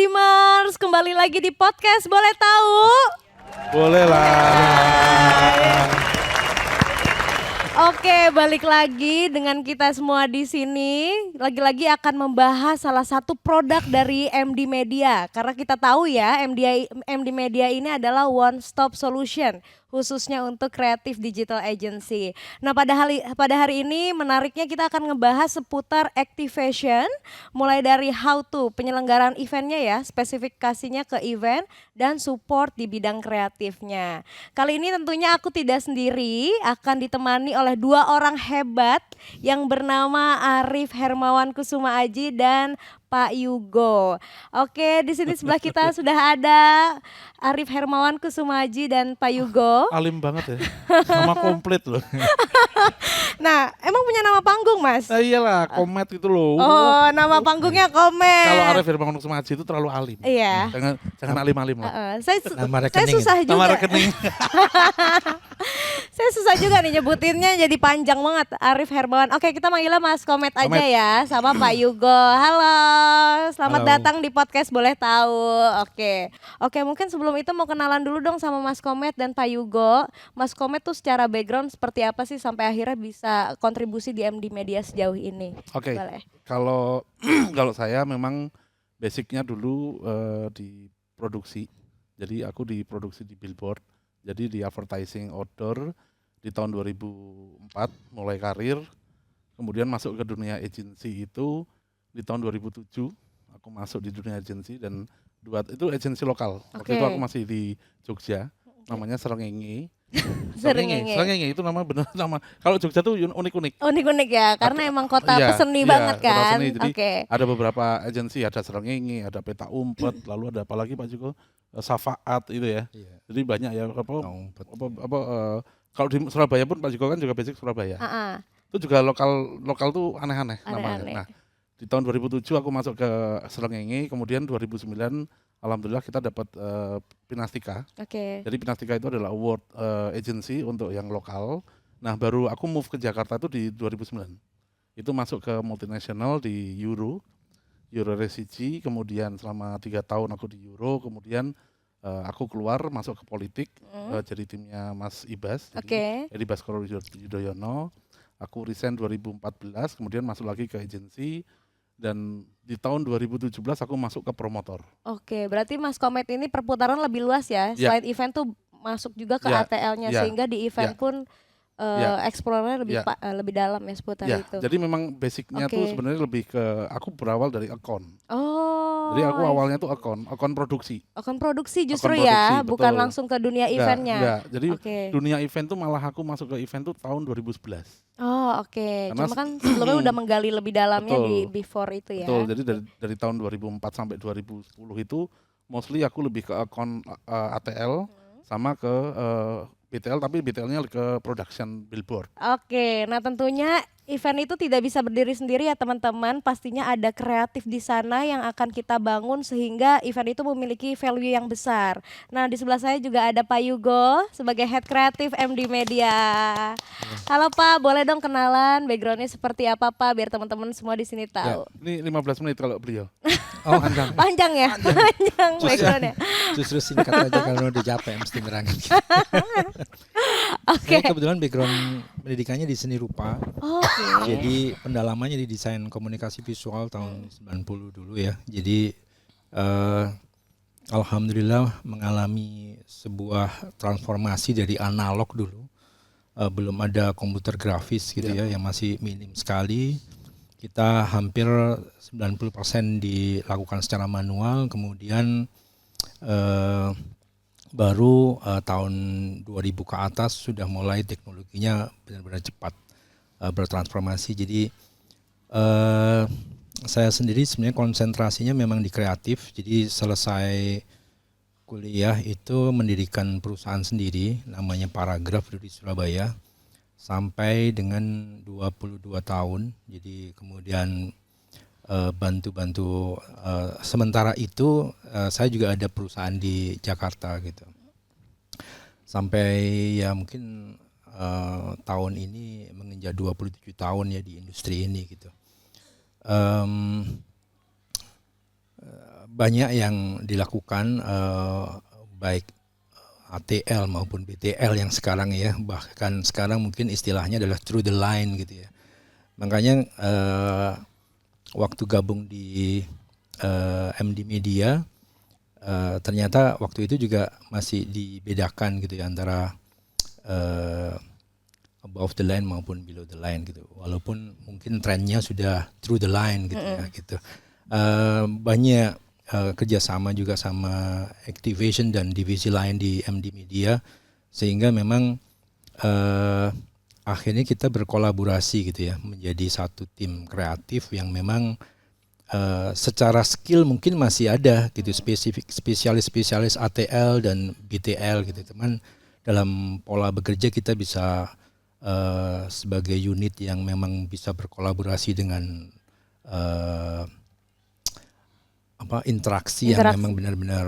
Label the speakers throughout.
Speaker 1: Dreamers, kembali lagi di podcast Boleh Tahu?
Speaker 2: Boleh lah.
Speaker 1: Oke, balik lagi dengan kita semua di sini. Lagi-lagi akan membahas salah satu produk dari MD Media. Karena kita tahu ya, MD Media ini adalah one stop solution khususnya untuk kreatif digital agency. Nah, pada hari ini menariknya kita akan ngebahas seputar activation, mulai dari how to penyelenggaraan eventnya ya, spesifikasinya ke event dan support di bidang kreatifnya. Kali ini tentunya aku tidak sendiri, akan ditemani oleh dua orang hebat yang bernama Arif Hermawan Kusuma Aji dan Pak Yugo. Oke, di sini sebelah kita sudah ada Arif Hermawan Kusuma Aji dan Pak Yugo.
Speaker 2: Alim banget ya. Nama komplit loh.
Speaker 1: Nah, emang punya nama panggung, Mas?
Speaker 2: Nah iyalah, Komet itu loh.
Speaker 1: Oh, nama panggungnya Komet.
Speaker 2: Kalau Arif Hermawan Kusuma Aji itu terlalu alim.
Speaker 1: Iya.
Speaker 2: Jangan alim-alim lah.
Speaker 1: Saya susah juga.
Speaker 2: Nama rekening.
Speaker 1: Saya susah juga nih nyebutinnya jadi panjang banget. Arif Hermawan. Oke, kita manggilnya Mas Komet aja ya, sama Pak Yugo. Halo, selamat datang di podcast Boleh Tahu. Oke, mungkin sebelum itu mau kenalan dulu dong sama Mas Komet dan Pak Yugo. Mas Komet tuh secara background seperti apa sih sampai akhirnya bisa kontribusi di MD Media sejauh ini?
Speaker 2: Oke.
Speaker 1: Boleh.
Speaker 2: Kalau saya memang basicnya dulu di produksi. Jadi aku di produksi di billboard. Jadi di advertising outdoor di tahun 2004 mulai karir. Kemudian masuk ke dunia agency itu di tahun 2007 aku masuk di dunia agency dan itu agensi lokal. Waktu itu aku masih di Jogja, namanya Srengenge. Srengenge itu nama benar nama. Kalau Jogja tuh unik-unik.
Speaker 1: Unik-unik ya, karena emang kota peseni banget kan.
Speaker 2: Peseni. Jadi ada beberapa agensi, ada Srengenge, ada Peta Umpet, lalu ada apa lagi Pak Joko? Safaat itu ya. Jadi banyak ya kalau di Surabaya pun Pak Joko kan juga basic Surabaya. Itu juga lokal tuh aneh-aneh namanya. Nah, di tahun 2007 aku masuk ke Srengenge, kemudian 2009 alhamdulillah kita dapat Pinastika. Jadi Pinastika itu adalah award agency untuk yang lokal. Nah, baru aku move ke Jakarta itu di 2009. Itu masuk ke multinational di Euro Resigi, kemudian selama 3 tahun aku di Euro, kemudian aku keluar masuk ke politik, jadi timnya Mas Ibas, jadi Baskoro Yudhoyono. Aku resign 2014, kemudian masuk lagi ke agensi. Dan di tahun 2017 aku masuk ke promotor.
Speaker 1: Oke, berarti Mas Komet ini perputaran lebih luas ya. Selain event tuh masuk juga ke ATL-nya sehingga di event pun explore-nya lebih dalam ya seputar itu.
Speaker 2: Jadi memang basicnya tuh sebenarnya lebih ke aku berawal dari account.
Speaker 1: Oh.
Speaker 2: Jadi aku awalnya tuh account produksi.
Speaker 1: Account produksi justru ya, bukan langsung ke dunia eventnya.
Speaker 2: Enggak. Jadi dunia event tuh malah aku masuk ke event tuh tahun 2011.
Speaker 1: Oh oke. Cuma kan sebelumnya udah menggali lebih dalamnya di before itu ya.
Speaker 2: Betul, jadi dari tahun 2004 sampai 2010 itu mostly aku lebih ke account ATL sama ke BTL, tapi BTL-nya ke production billboard.
Speaker 1: Oke, nah tentunya event itu tidak bisa berdiri sendiri ya teman-teman. Pastinya ada kreatif di sana yang akan kita bangun sehingga event itu memiliki value yang besar. Nah di sebelah saya juga ada Pak Yugo sebagai Head Kreatif MD Media. Halo Pak, boleh dong kenalan backgroundnya seperti apa Pak biar teman-teman semua di sini tahu.
Speaker 2: Ya, ini 15 menit kalau beliau.
Speaker 3: Oh
Speaker 1: panjang ya, panjang backgroundnya.
Speaker 3: Justru singkat aja kalau udah capek mesti ngerangin. Saya kebetulan background pendidikannya di seni rupa. Jadi pendalamannya di desain komunikasi visual tahun 90 dulu ya. Jadi alhamdulillah mengalami sebuah transformasi dari analog dulu. Belum ada komputer grafis gitu ya yang masih minim sekali. Kita hampir 90% dilakukan secara manual, kemudian baru tahun 2000 ke atas sudah mulai teknologinya benar-benar cepat bertransformasi. Jadi saya sendiri sebenarnya konsentrasinya memang di kreatif. Jadi selesai kuliah itu mendirikan perusahaan sendiri namanya Paragraf di Surabaya sampai dengan 22 tahun. Jadi kemudian bantu-bantu sementara itu saya juga ada perusahaan di Jakarta gitu. Sampai ya mungkin tahun ini menginjak 27 tahun ya di industri ini gitu. banyak yang dilakukan baik ATL maupun BTL yang sekarang ya, bahkan sekarang mungkin istilahnya adalah through the line gitu ya. Makanya waktu gabung di MD Media ternyata waktu itu juga masih dibedakan gitu ya antara above the line maupun below the line gitu. Walaupun mungkin trennya sudah through the line gitu ya gitu. Banyak kerjasama juga sama Activation dan divisi lain di MD Media sehingga memang akhirnya kita berkolaborasi gitu ya menjadi satu tim kreatif yang memang secara skill mungkin masih ada gitu spesialis ATL dan BTL gitu teman dalam pola bekerja kita bisa sebagai unit yang memang bisa berkolaborasi dengan interaksi yang memang benar-benar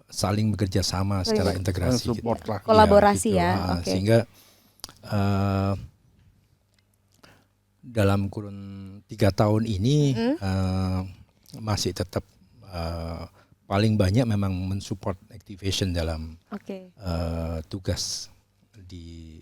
Speaker 3: saling bekerja sama secara integrasi gitu.
Speaker 1: Kolaborasi
Speaker 3: gitu.
Speaker 1: ya. Okay.
Speaker 3: Sehingga dalam kurun 3 tahun ini masih tetap paling banyak memang mensupport Activation dalam tugas di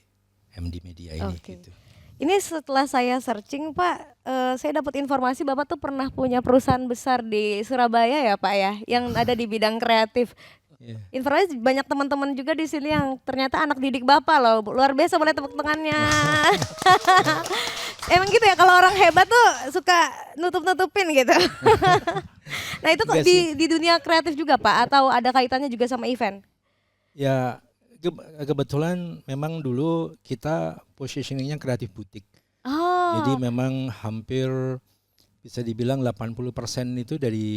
Speaker 3: MD Media ini gitu.
Speaker 1: Ini setelah saya searching Pak, saya dapat informasi Bapak tuh pernah punya perusahaan besar di Surabaya ya Pak ya, yang ada di bidang kreatif. Yeah. Informasi banyak teman-teman juga di sini yang ternyata anak didik Bapak loh, luar biasa, boleh tepuk tangannya. Emang gitu ya, kalau orang hebat tuh suka nutup-nutupin gitu. Nah itu kok di dunia kreatif juga Pak, atau ada kaitannya juga sama event?
Speaker 3: Ya. Kebetulan memang dulu kita positioningnya kreatif butik. Jadi memang hampir bisa dibilang 80% itu dari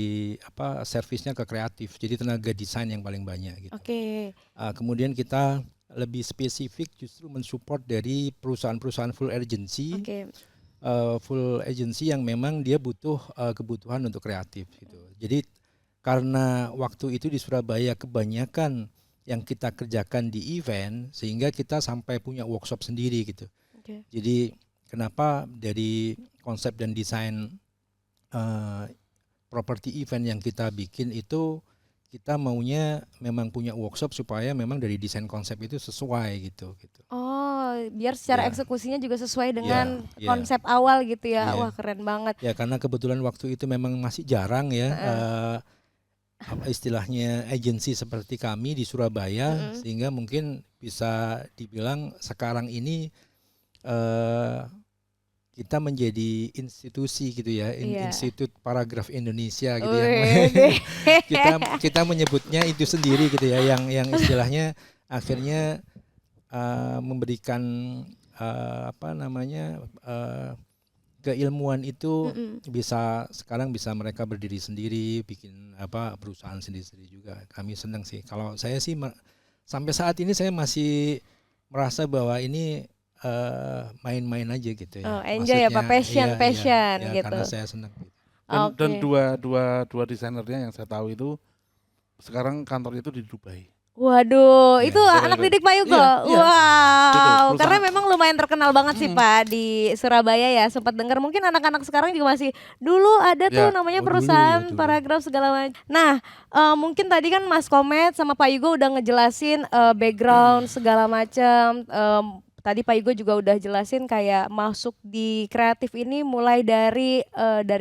Speaker 3: servisnya ke kreatif. Jadi tenaga desain yang paling banyak gitu. Kemudian kita lebih spesifik justru mensupport dari perusahaan-perusahaan full agency. Full agency yang memang dia butuh kebutuhan untuk kreatif gitu. Jadi karena waktu itu di Surabaya kebanyakan yang kita kerjakan di event sehingga kita sampai punya workshop sendiri gitu. Jadi kenapa dari konsep dan desain properti event yang kita bikin itu kita maunya memang punya workshop supaya memang dari desain konsep itu sesuai gitu.
Speaker 1: Oh, biar secara eksekusinya juga sesuai dengan konsep awal gitu ya. Wah, keren banget.
Speaker 3: Ya karena kebetulan waktu itu memang masih jarang ya. Istilahnya agensi seperti kami di Surabaya sehingga mungkin bisa dibilang sekarang ini kita menjadi institusi gitu ya, Institut Paragraf Indonesia gitu ya. kita menyebutnya itu sendiri gitu ya, yang istilahnya akhirnya memberikan keilmuan itu sekarang bisa mereka berdiri sendiri, bikin perusahaan sendiri juga. Kami senang sih. Kalau saya sih sampai saat ini saya masih merasa bahwa ini main-main aja gitu ya.
Speaker 1: Enjoy ya Pak, passion gitu.
Speaker 3: Karena saya senang.
Speaker 2: Dan dua desainernya yang saya tahu itu sekarang kantornya itu di Dubai.
Speaker 1: Waduh, itu anak didik Pak Yugo. Wow, gitu, karena memang lumayan terkenal banget sih Pak di Surabaya ya. Sempat dengar mungkin anak-anak sekarang juga masih dulu ada tuh namanya perusahaan Paragraf segala macam. Nah, mungkin tadi kan Mas Komet sama Pak Yugo udah ngejelasin background segala macam. Tadi Pak Yugo juga udah jelasin kayak masuk di kreatif ini mulai dari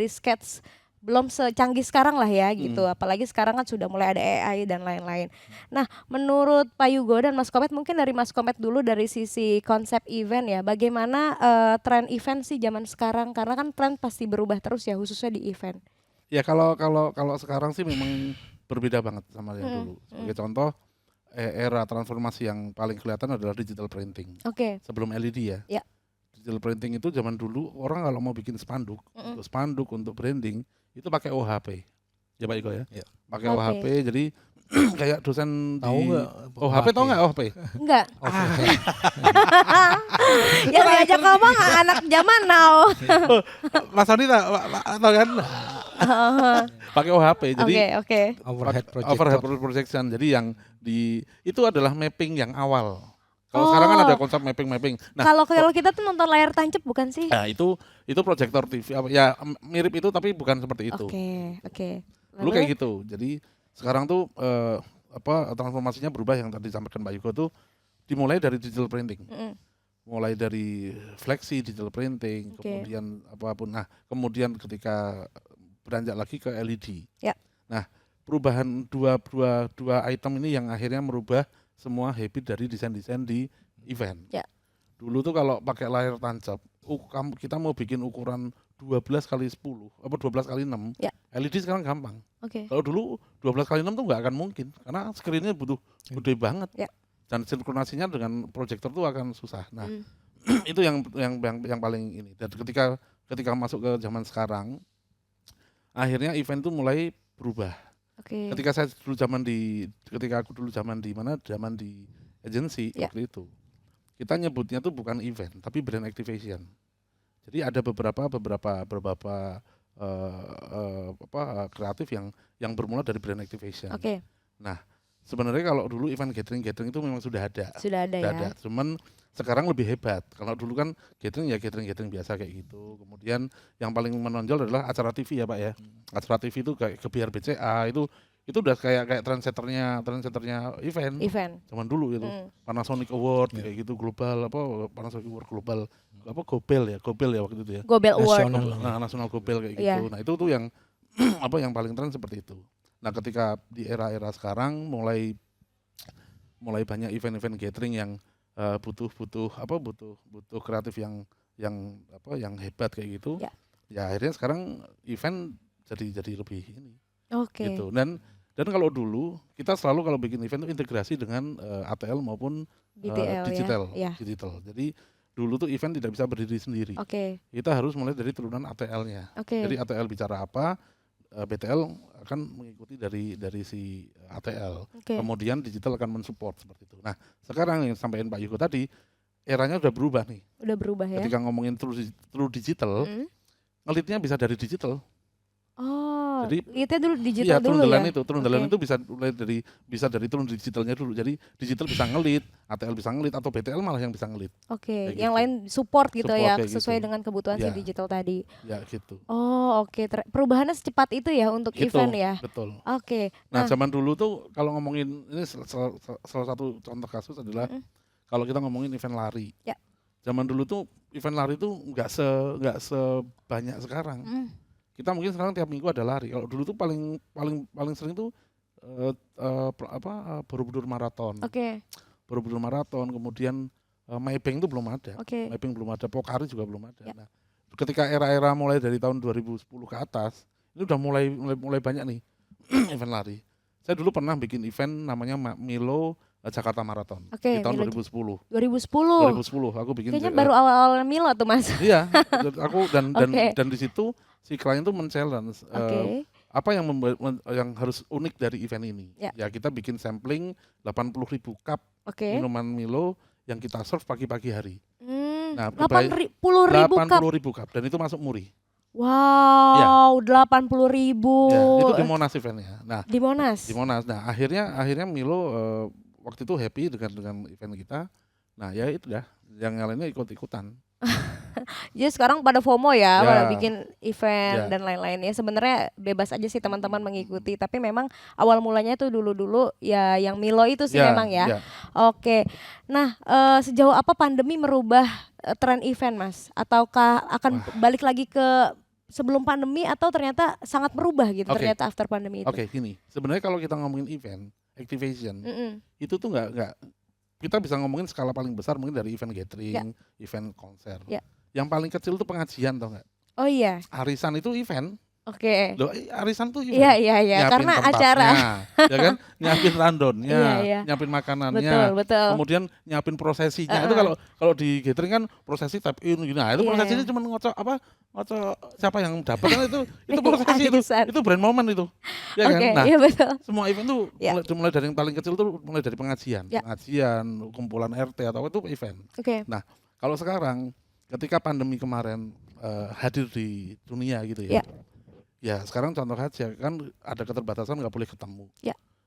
Speaker 1: sketch. Belum secanggih sekarang lah ya gitu, apalagi sekarang kan sudah mulai ada AI dan lain-lain. Nah menurut Pak Yugo dan Mas Komet, mungkin dari Mas Komet dulu dari sisi konsep event ya, bagaimana tren event sih zaman sekarang, karena kan tren pasti berubah terus ya khususnya di event.
Speaker 2: Ya kalau sekarang sih memang berbeda banget sama yang dulu. Sebagai contoh era transformasi yang paling kelihatan adalah digital printing. Sebelum LED ya. Digital printing itu zaman dulu orang kalau mau bikin spanduk untuk branding itu pakai OHP, ya Pak Iko ya, pakai OHP. Jadi kayak dosen
Speaker 3: tahu nggak
Speaker 2: OHP, tahu nggak OHP?
Speaker 1: Enggak. Yang diajak ngomong anak zaman now.
Speaker 2: Mas Andi tahu kan? Pakai OHP, jadi overhead projection. Jadi yang itu adalah mapping yang awal. Kalau sekarang kan ada konsep mapping. Nah,
Speaker 1: kalau kita tuh nonton layar tancap bukan sih?
Speaker 2: Nah, itu proyektor TV ya mirip itu tapi bukan seperti itu.
Speaker 1: Oke.
Speaker 2: Dulu kayak gitu. Jadi sekarang tuh transformasinya berubah yang tadi disampaikan Mbak Yuko tuh dimulai dari digital printing. Mulai dari flexi digital printing, kemudian apapun. Nah, kemudian ketika beranjak lagi ke LED.
Speaker 1: Ya.
Speaker 2: Nah, perubahan dua item ini yang akhirnya merubah semua habit dari desain-desain di event.
Speaker 1: Ya.
Speaker 2: Dulu tuh kalau pakai layar tancap, kita mau bikin ukuran 12 kali 10 apa 12 kali 6,
Speaker 1: ya.
Speaker 2: LED sekarang gampang.
Speaker 1: Kalau
Speaker 2: dulu 12 kali 6 tuh nggak akan mungkin karena screen-nya butuh gede banget.
Speaker 1: Ya.
Speaker 2: Dan sinkronasinya dengan proyektor tuh akan susah. Nah, itu yang paling ini. Dan ketika masuk ke zaman sekarang, akhirnya event tuh mulai berubah. Ketika aku dulu zaman di agency waktu itu, kita nyebutnya tuh bukan event tapi brand activation. Jadi ada beberapa kreatif yang bermula dari brand activation. Nah, sebenarnya kalau dulu event gathering itu memang sudah ada.
Speaker 1: Ya.
Speaker 2: Cuman sekarang lebih hebat. Kalau dulu kan gathering biasa kayak gitu. Kemudian yang paling menonjol adalah acara TV ya Pak ya. Acara TV itu kayak ke BRBCA itu udah kayak trendsetternya event. Zaman dulu itu. Panasonic Award kayak gitu global Panasonic Award global Gobel ya waktu itu ya.
Speaker 1: Gobel Award.
Speaker 2: Nasional Gobel kayak gitu. Nah, itu tuh yang yang paling tren seperti itu. Nah, ketika di era-era sekarang mulai banyak event-event gathering yang butuh kreatif yang hebat kayak gitu. Ya akhirnya sekarang event jadi lebih ini. Gitu. Dan kalau dulu kita selalu kalau bikin event itu integrasi dengan ATL maupun digital. Jadi dulu tuh event tidak bisa berdiri sendiri. Kita harus mulai dari turunan ATL-nya. Jadi ATL bicara apa, BTL akan mengikuti dari si ATL. Kemudian digital akan mensupport seperti itu. Nah, sekarang yang sampaikan Pak Yuko tadi, eranya udah berubah nih.
Speaker 1: Udah berubah ya.
Speaker 2: Ketika ngomongin true digital, ngelitnya bisa dari digital. Jadi
Speaker 1: itu dulu digital dulu ya.
Speaker 2: Turundalan itu bisa dari turun digitalnya dulu. Jadi digital bisa ngelit, ATL bisa ngelit atau BTL malah yang bisa ngelit.
Speaker 1: Yang lain support gitu ya sesuai
Speaker 2: gitu.
Speaker 1: dengan kebutuhan si digital tadi.
Speaker 2: Ya gitu.
Speaker 1: Perubahannya secepat itu ya untuk event ya.
Speaker 2: Betul.
Speaker 1: Nah,
Speaker 2: zaman dulu tuh kalau ngomongin ini salah satu contoh kasus adalah kalau kita ngomongin event lari. Zaman dulu tuh event lari tuh nggak sebanyak sekarang. Kita mungkin sekarang tiap minggu ada lari. Kalau dulu tuh paling sering tuh Borobudur maraton. Borobudur maraton, kemudian Maybank itu belum ada. Maybank belum ada, Pokari juga belum ada. Nah, ketika era-era mulai dari tahun 2010 ke atas, ini udah mulai banyak nih event lari. Saya dulu pernah bikin event namanya Milo Jakarta Marathon di tahun 2010 aku bikin.
Speaker 1: Kayaknya baru awal-awal Milo tuh Mas.
Speaker 2: Iya, aku dan di situ si klien tuh men-challenge apa yang harus unik dari event ini. Ya kita bikin sampling 80.000 cup minuman Milo yang kita serve pagi-pagi hari. Nah,
Speaker 1: 80.000
Speaker 2: cup dan itu masuk Muri.
Speaker 1: Wow, 80.000.
Speaker 2: Ya, itu di Monas eventnya. Nah,
Speaker 1: di Monas.
Speaker 2: Nah, akhirnya Milo waktu itu happy dengan event kita. Nah, ya itu dah, yang lainnya ikut-ikutan.
Speaker 1: Jadi sekarang pada FOMO ya, pada bikin event dan lain-lain ya. Sebenarnya bebas aja sih teman-teman mengikuti, tapi memang awal mulanya tuh dulu ya yang Milo itu sih memang ya. Nah, sejauh apa pandemi merubah tren event Mas? Ataukah akan balik lagi ke sebelum pandemi atau ternyata sangat berubah gitu ternyata after pandemi itu?
Speaker 2: Gini. Sebenarnya kalau kita ngomongin event activation, itu tuh nggak kita bisa ngomongin skala paling besar mungkin dari event gathering, event konser. Yang paling kecil tuh pengajian tau nggak?
Speaker 1: Oh iya.
Speaker 2: Arisan itu event.
Speaker 1: Loh,
Speaker 2: arisan tuh event.
Speaker 1: Iya. Karena acara.
Speaker 2: Ya kan, nyiapin randonnya, nyiapin makanannya,
Speaker 1: betul.
Speaker 2: Kemudian nyiapin prosesinya. Itu kalau di gathering kan prosesi tap in, nah itu prosesinya cuma ngocok siapa yang dapat kan itu prosesi itu brand moment itu. Ya kan? Nah,
Speaker 1: betul.
Speaker 2: semua event tuh mulai dari yang paling kecil tuh mulai dari pengajian, kumpulan RT atau itu event. Nah, kalau sekarang ketika pandemi kemarin hadir di dunia gitu ya. Ya sekarang contoh aja kan ada keterbatasan nggak boleh ketemu.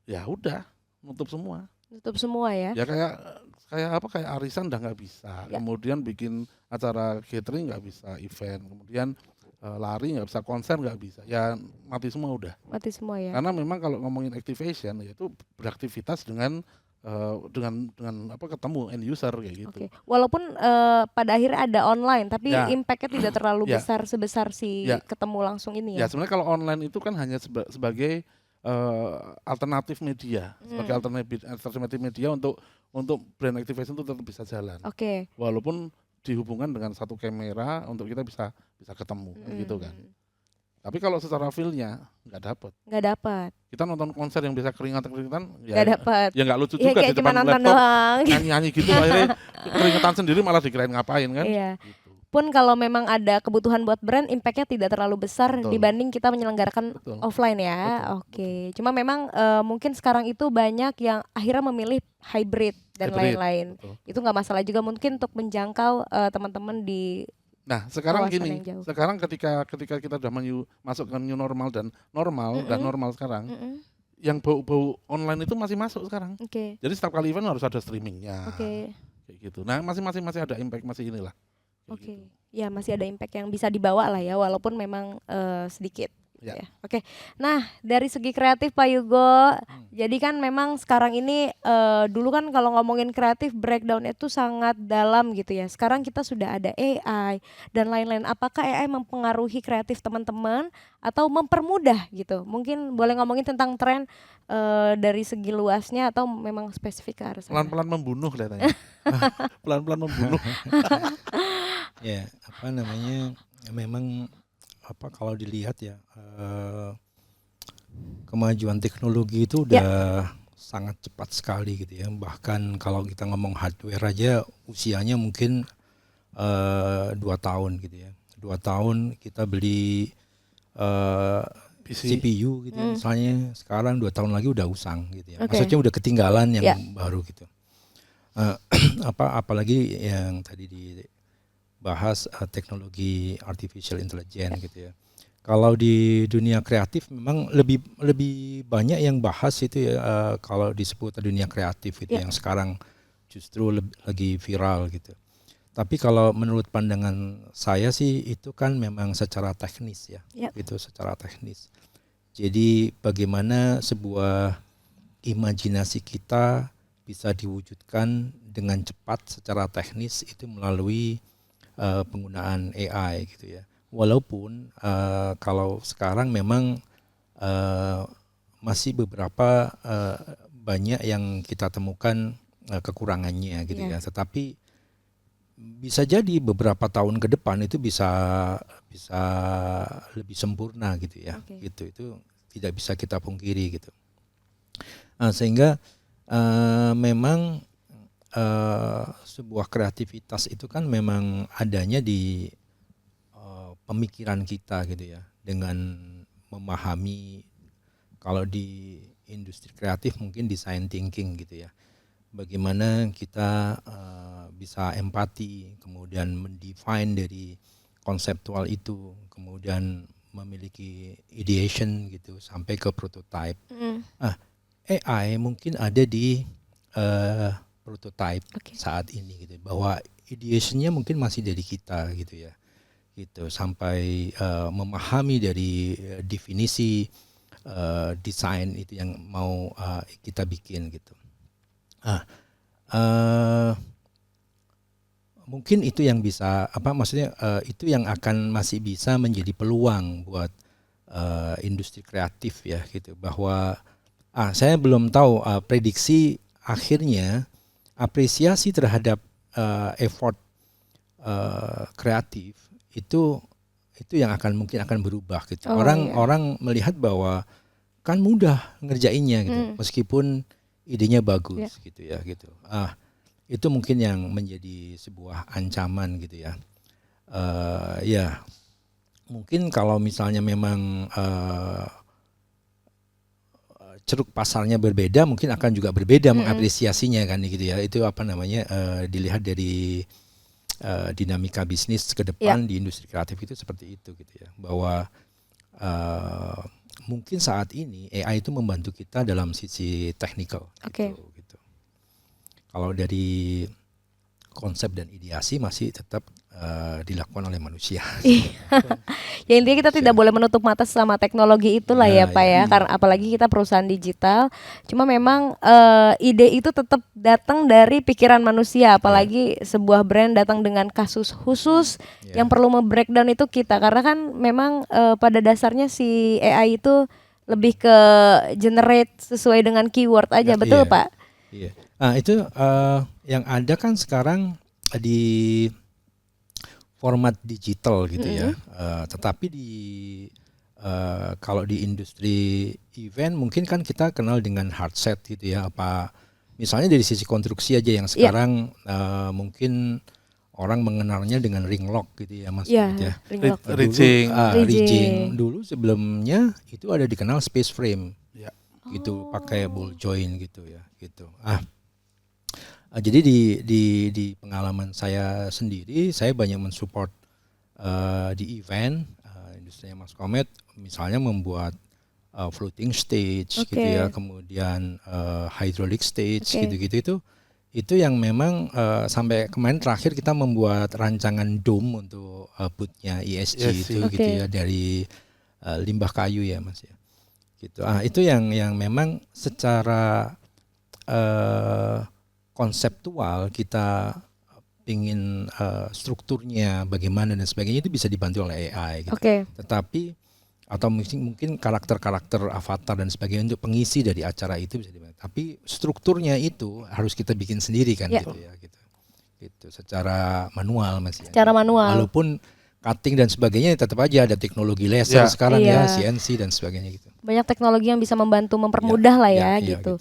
Speaker 2: Ya udah nutup semua.
Speaker 1: Tutup semua ya.
Speaker 2: Ya kayak arisan udah nggak bisa, kemudian bikin acara catering nggak bisa, event, kemudian lari nggak bisa, konser nggak bisa, ya mati semua udah.
Speaker 1: Mati semua ya.
Speaker 2: Karena memang kalau ngomongin activation yaitu beraktivitas dengan ketemu end user kayak gitu.
Speaker 1: Oke. Walaupun pada akhirnya ada online, tapi impact-nya tidak terlalu besar sebesar ketemu langsung ini ya.
Speaker 2: Ya sebenarnya kalau online itu kan hanya sebagai alternatif media, sebagai alternatif media untuk brand activation itu tetap bisa jalan.
Speaker 1: Oke.
Speaker 2: Walaupun dihubungkan dengan satu kamera untuk kita bisa ketemu gitu kan. Tapi kalau secara feel-nya nggak dapat. Kita nonton konser yang bisa keringetan ya nggak dapat. Ya nggak lucu juga di depan laptop nyanyi gitu akhirnya keringetan sendiri malah dikirain ngapain kan.
Speaker 1: Iya. Gitu. Pun kalau memang ada kebutuhan buat brand, impact-nya tidak terlalu besar dibanding kita menyelenggarakan offline ya. Oke. Cuma memang mungkin sekarang itu banyak yang akhirnya memilih hybrid dan lain-lain. Itu nggak masalah juga mungkin untuk menjangkau teman-teman di.
Speaker 2: Nah sekarang gini, sekarang ketika kita sudah masuk ke new normal dan normal sekarang, yang bau-bau online itu masih masuk sekarang. Jadi setiap kali event harus ada streamingnya, kayak gitu. Nah masih ada impact masih inilah.
Speaker 1: Gitu. Ya masih ada impact yang bisa dibawa lah ya, walaupun memang sedikit. Ya. Oke. Nah dari segi kreatif Pak Yugo, jadi kan memang sekarang ini dulu kan kalau ngomongin kreatif breakdown itu sangat dalam gitu ya. Sekarang kita sudah ada AI dan lain-lain. Apakah AI mempengaruhi kreatif teman-teman atau mempermudah gitu? Mungkin boleh ngomongin tentang tren dari segi luasnya atau memang spesifik ke arah sana?
Speaker 2: Pelan-pelan membunuh kelihatannya. Pelan-pelan membunuh.
Speaker 3: Ya memang kalau dilihat ya kemajuan teknologi itu udah sangat cepat sekali gitu ya. Bahkan kalau kita ngomong hardware aja usianya mungkin 2 tahun gitu ya. 2 tahun kita beli CPU gitu ya. Misalnya sekarang 2 tahun lagi udah usang gitu ya. Maksudnya udah ketinggalan yang baru gitu. Apalagi yang tadi dibahas teknologi artificial intelligence gitu ya. Kalau di dunia kreatif memang lebih banyak yang bahas itu ya kalau disebut dunia kreatif itu yang sekarang justru lagi viral gitu. Tapi kalau menurut pandangan saya sih itu kan memang secara teknis ya. Itu secara teknis. Jadi bagaimana sebuah imajinasi kita bisa diwujudkan dengan cepat secara teknis itu melalui penggunaan AI gitu ya. Walaupun kalau sekarang memang masih beberapa banyak yang kita temukan kekurangannya gitu ya. Tetapi bisa jadi beberapa tahun ke depan itu bisa lebih sempurna gitu ya. Gitu itu tidak bisa kita pungkiri gitu. Sehingga memang sebuah kreativitas itu kan memang adanya di pemikiran kita gitu ya, dengan memahami kalau di industri kreatif mungkin design thinking gitu ya, bagaimana kita bisa empati, kemudian mendefine dari konseptual itu, kemudian memiliki ideation gitu sampai ke prototype. AI mungkin ada di prototype saat ini gitu, bahwa ideationnya mungkin masih dari kita gitu ya, gitu sampai memahami dari definisi desain itu yang mau kita bikin gitu. Mungkin itu yang bisa itu yang akan masih bisa menjadi peluang buat industri kreatif ya gitu, bahwa saya belum tahu prediksi akhirnya apresiasi terhadap effort kreatif itu yang mungkin akan berubah gitu. Orang melihat bahwa kan mudah ngerjainnya gitu, meskipun idenya bagus gitu ya gitu. Itu mungkin yang menjadi sebuah ancaman gitu ya. Ya mungkin kalau misalnya memang ceruk pasarnya berbeda, mungkin akan juga berbeda mengapresiasinya kan gitu ya. Itu dilihat dari dinamika bisnis ke depan di industri kreatif itu seperti itu gitu ya. Bahwa mungkin saat ini AI itu membantu kita dalam sisi teknikal gitu. Kalau dari konsep dan ideasi masih tetap dilakukan oleh manusia.
Speaker 1: Ya intinya kita tidak boleh menutup mata sama teknologi itulah ya Pak ya, karena apalagi kita perusahaan digital. Cuma memang ide itu tetap datang dari pikiran manusia, apalagi sebuah brand datang dengan kasus khusus yang perlu membreakdown itu kita, karena kan memang pada dasarnya si AI itu lebih ke generate sesuai dengan keyword aja, betul Pak?
Speaker 3: Iya. Nah itu yang ada kan sekarang di format digital gitu ya. Tetapi kalau di industri event mungkin kan kita kenal dengan hard set gitu ya. Apa misalnya dari sisi konstruksi aja yang sekarang mungkin orang mengenalnya dengan ring lock gitu ya Mas. Gitu ya. Rigging. Dulu sebelumnya itu ada dikenal space frame. Gitu pakai ball joint gitu ya gitu. Jadi di pengalaman saya sendiri, saya banyak mensupport di event industri Mas Komet, misalnya membuat floating stage gitu ya, kemudian hydraulic stage gitu-gitu itu yang memang sampai kemarin terakhir kita membuat rancangan dome untuk bootnya ESG itu gitu ya, dari limbah kayu ya Mas ya. Gitu. Itu yang memang secara konseptual kita ingin strukturnya bagaimana dan sebagainya itu bisa dibantu oleh AI gitu. Tetapi atau mungkin karakter-karakter avatar dan sebagainya untuk pengisi dari acara itu bisa dibantu. Tapi strukturnya itu harus kita bikin sendiri kan gitu ya gitu. Gitu secara manual Mas ya.
Speaker 1: Secara manual.
Speaker 3: Walaupun cutting dan sebagainya tetap aja ada teknologi laser sekarang ya, CNC dan sebagainya gitu.
Speaker 1: Banyak teknologi yang bisa membantu mempermudah lah ya gitu.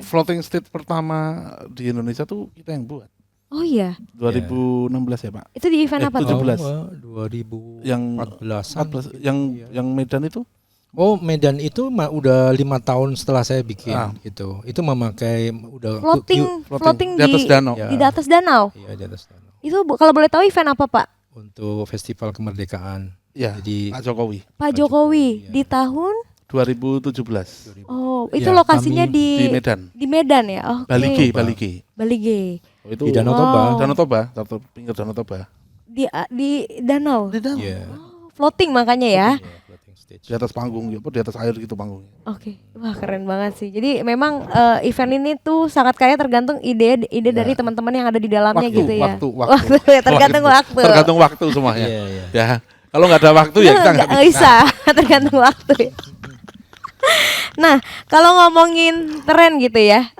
Speaker 2: Floating stage pertama di Indonesia tuh kita yang buat.
Speaker 1: Oh iya.
Speaker 2: 2016 ya Pak.
Speaker 1: Itu di event apa
Speaker 2: 17.
Speaker 3: 2014.
Speaker 2: Yang Medan itu?
Speaker 3: Oh Medan itu udah 5 tahun setelah saya bikin gitu. Itu memakai udah
Speaker 1: floating
Speaker 2: di atas danau.
Speaker 1: Di atas danau.
Speaker 3: Iya di atas danau.
Speaker 1: Itu kalau boleh tahu event apa Pak?
Speaker 3: Untuk Festival Kemerdekaan.
Speaker 2: Ya, jadi Pak
Speaker 1: Jokowi di tahun
Speaker 2: 2017.
Speaker 1: Oh, itu lokasinya di
Speaker 2: Medan.
Speaker 1: Di Medan ya. Oh, Balige.
Speaker 2: Oh, itu Danau Toba, pinggir Danau Toba.
Speaker 1: Di danau.
Speaker 3: Yeah.
Speaker 1: Floating makanya ya.
Speaker 2: Di atas panggung, di atas air gitu panggungnya.
Speaker 1: Wah keren banget sih. Jadi memang event ini tuh sangat kaya tergantung ide dari teman-teman yang ada di dalamnya gitu ya.
Speaker 2: Waktu. Tergantung waktu semuanya. Ya. Kalau nggak ada waktu ya kita nggak
Speaker 1: bisa. Tergantung waktu. Nah, kalau ngomongin tren gitu ya,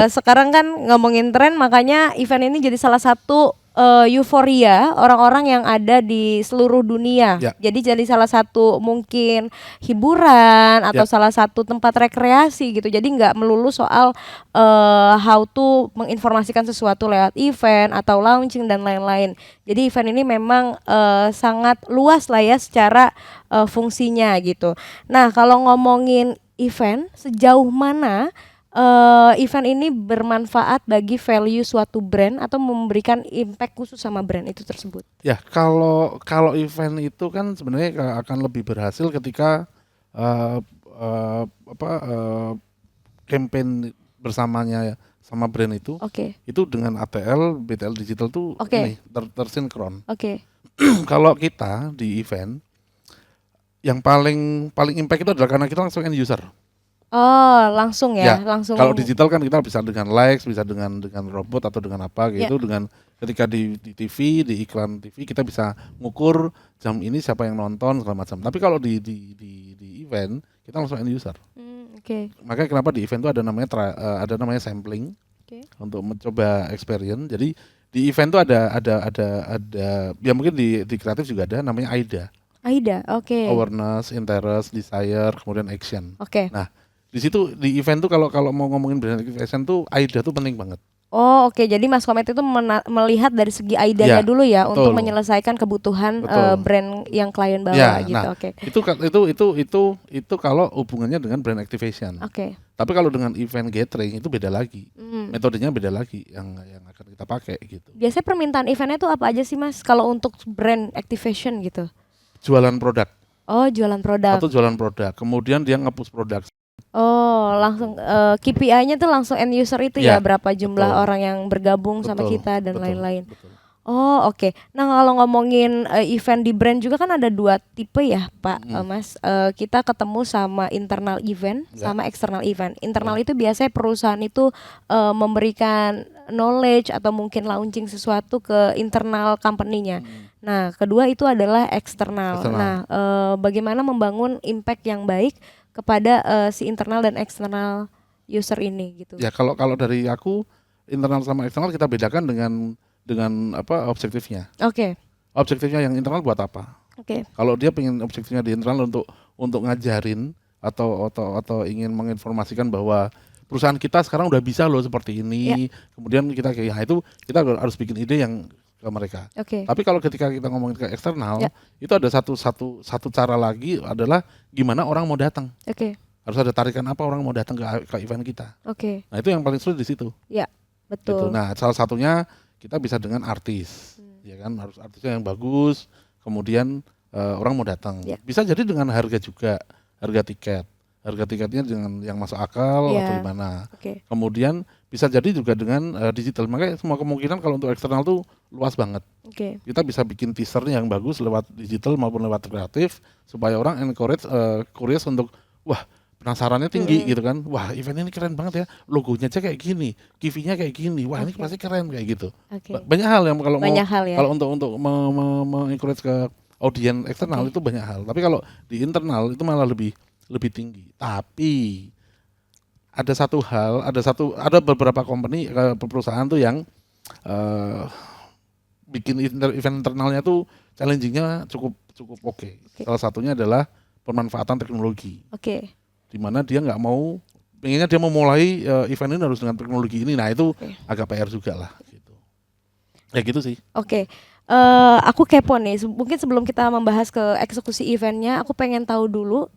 Speaker 1: sekarang kan ngomongin tren, makanya event ini jadi salah satu euforia orang-orang yang ada di seluruh dunia. Jadi salah satu mungkin hiburan atau salah satu tempat rekreasi gitu. Jadi nggak melulu soal how to menginformasikan sesuatu lewat event atau launching dan lain-lain. Jadi event ini memang sangat luas lah ya secara fungsinya gitu. Nah kalau ngomongin event, sejauh mana event ini bermanfaat bagi value suatu brand atau memberikan impact khusus sama brand itu tersebut?
Speaker 2: Ya, kalau event itu kan sebenarnya akan lebih berhasil ketika campaign bersamanya sama brand itu. Itu dengan ATL, BTL digital tuh ini tersinkron. Kalau kita di event yang paling impact itu adalah karena kita langsung end user.
Speaker 1: Oh, langsung ya, langsung.
Speaker 2: Kalau digital kan kita bisa dengan likes, bisa dengan robot atau dengan apa gitu, dengan ketika di TV, di iklan TV kita bisa ngukur jam ini siapa yang nonton segala macam. Tapi kalau di event kita langsung end user. Makanya kenapa di event itu ada namanya sampling untuk mencoba experience. Jadi di event itu ada ya mungkin di kreatif juga ada namanya AIDA. Awareness, interest, desire, kemudian action. Nah, di situ di event tuh kalau mau ngomongin brand activation tuh AIDA tuh penting banget.
Speaker 1: Jadi Mas Komet itu melihat dari segi AIDA-nya dulu ya, betul, untuk menyelesaikan kebutuhan brand yang klien bawa gitu. Itu kalau hubungannya dengan brand activation. Tapi kalau dengan event gathering itu beda lagi. Metodenya beda lagi yang akan kita pakai gitu. Biasanya permintaan eventnya tuh apa aja sih Mas kalau untuk brand activation gitu?
Speaker 2: Jualan produk.
Speaker 1: Jualan produk.
Speaker 2: Atau jualan produk. Kemudian dia nge-push produk.
Speaker 1: Oh, langsung KPI-nya tuh langsung end user itu ya, berapa jumlah
Speaker 2: betul.
Speaker 1: orang yang bergabung sama
Speaker 2: Betul,
Speaker 1: kita dan
Speaker 2: betul,
Speaker 1: lain-lain.
Speaker 2: betul.
Speaker 1: Oh, oke. Nah, kalau ngomongin event di brand juga kan ada 2 tipe ya, Pak, Mas. Kita ketemu sama internal event sama external event. Internal itu biasanya perusahaan itu memberikan knowledge atau mungkin launching sesuatu ke internal company-nya. Nah, kedua itu adalah eksternal. Nah, bagaimana membangun impact yang baik kepada si internal dan eksternal user ini gitu.
Speaker 2: Ya, kalau dari aku internal sama eksternal kita bedakan dengan apa objektifnya.
Speaker 1: Oke.
Speaker 2: Objektifnya yang internal buat apa?
Speaker 1: Oke.
Speaker 2: Kalau dia pengen objektifnya di internal untuk ngajarin atau ingin menginformasikan bahwa perusahaan kita sekarang udah bisa loh seperti ini. Kemudian kita itu kita harus bikin ide yang ke mereka. Tapi kalau ketika kita ngomongin ke eksternal, itu ada satu cara lagi adalah gimana orang mau datang. Harus ada tarikan apa orang mau datang ke event kita. Nah, itu yang paling sulit di situ.
Speaker 1: Ya, betul.
Speaker 2: Gitu. Nah, salah satunya kita bisa dengan artis, ya kan, harus artisnya yang bagus, kemudian orang mau datang. Bisa jadi dengan harga juga, harga tiketnya dengan yang masuk akal atau gimana. Kemudian bisa jadi juga dengan digital. Makanya semua kemungkinan kalau untuk eksternal tuh luas banget. Kita bisa bikin teasernya yang bagus lewat digital maupun lewat kreatif supaya orang curious untuk penasarannya tinggi gitu kan. Wah, event ini keren banget ya. Logonya aja kayak gini, TV-nya kayak gini. Wah, ini pasti keren kayak gitu. Banyak hal yang kalau untuk encourage ke audiens eksternal itu banyak hal. Tapi kalau di internal itu malah lebih tinggi. Tapi ada beberapa company perusahaan tuh yang bikin event internalnya tuh challenging-nya cukup oke. Salah satunya adalah pemanfaatan teknologi. Di mana dia nggak mau, pengennya dia memulai event ini harus dengan teknologi ini. Nah, itu agak PR juga lah gitu. Ya gitu sih.
Speaker 1: Aku kepo nih, mungkin sebelum kita membahas ke eksekusi eventnya, aku pengen tahu dulu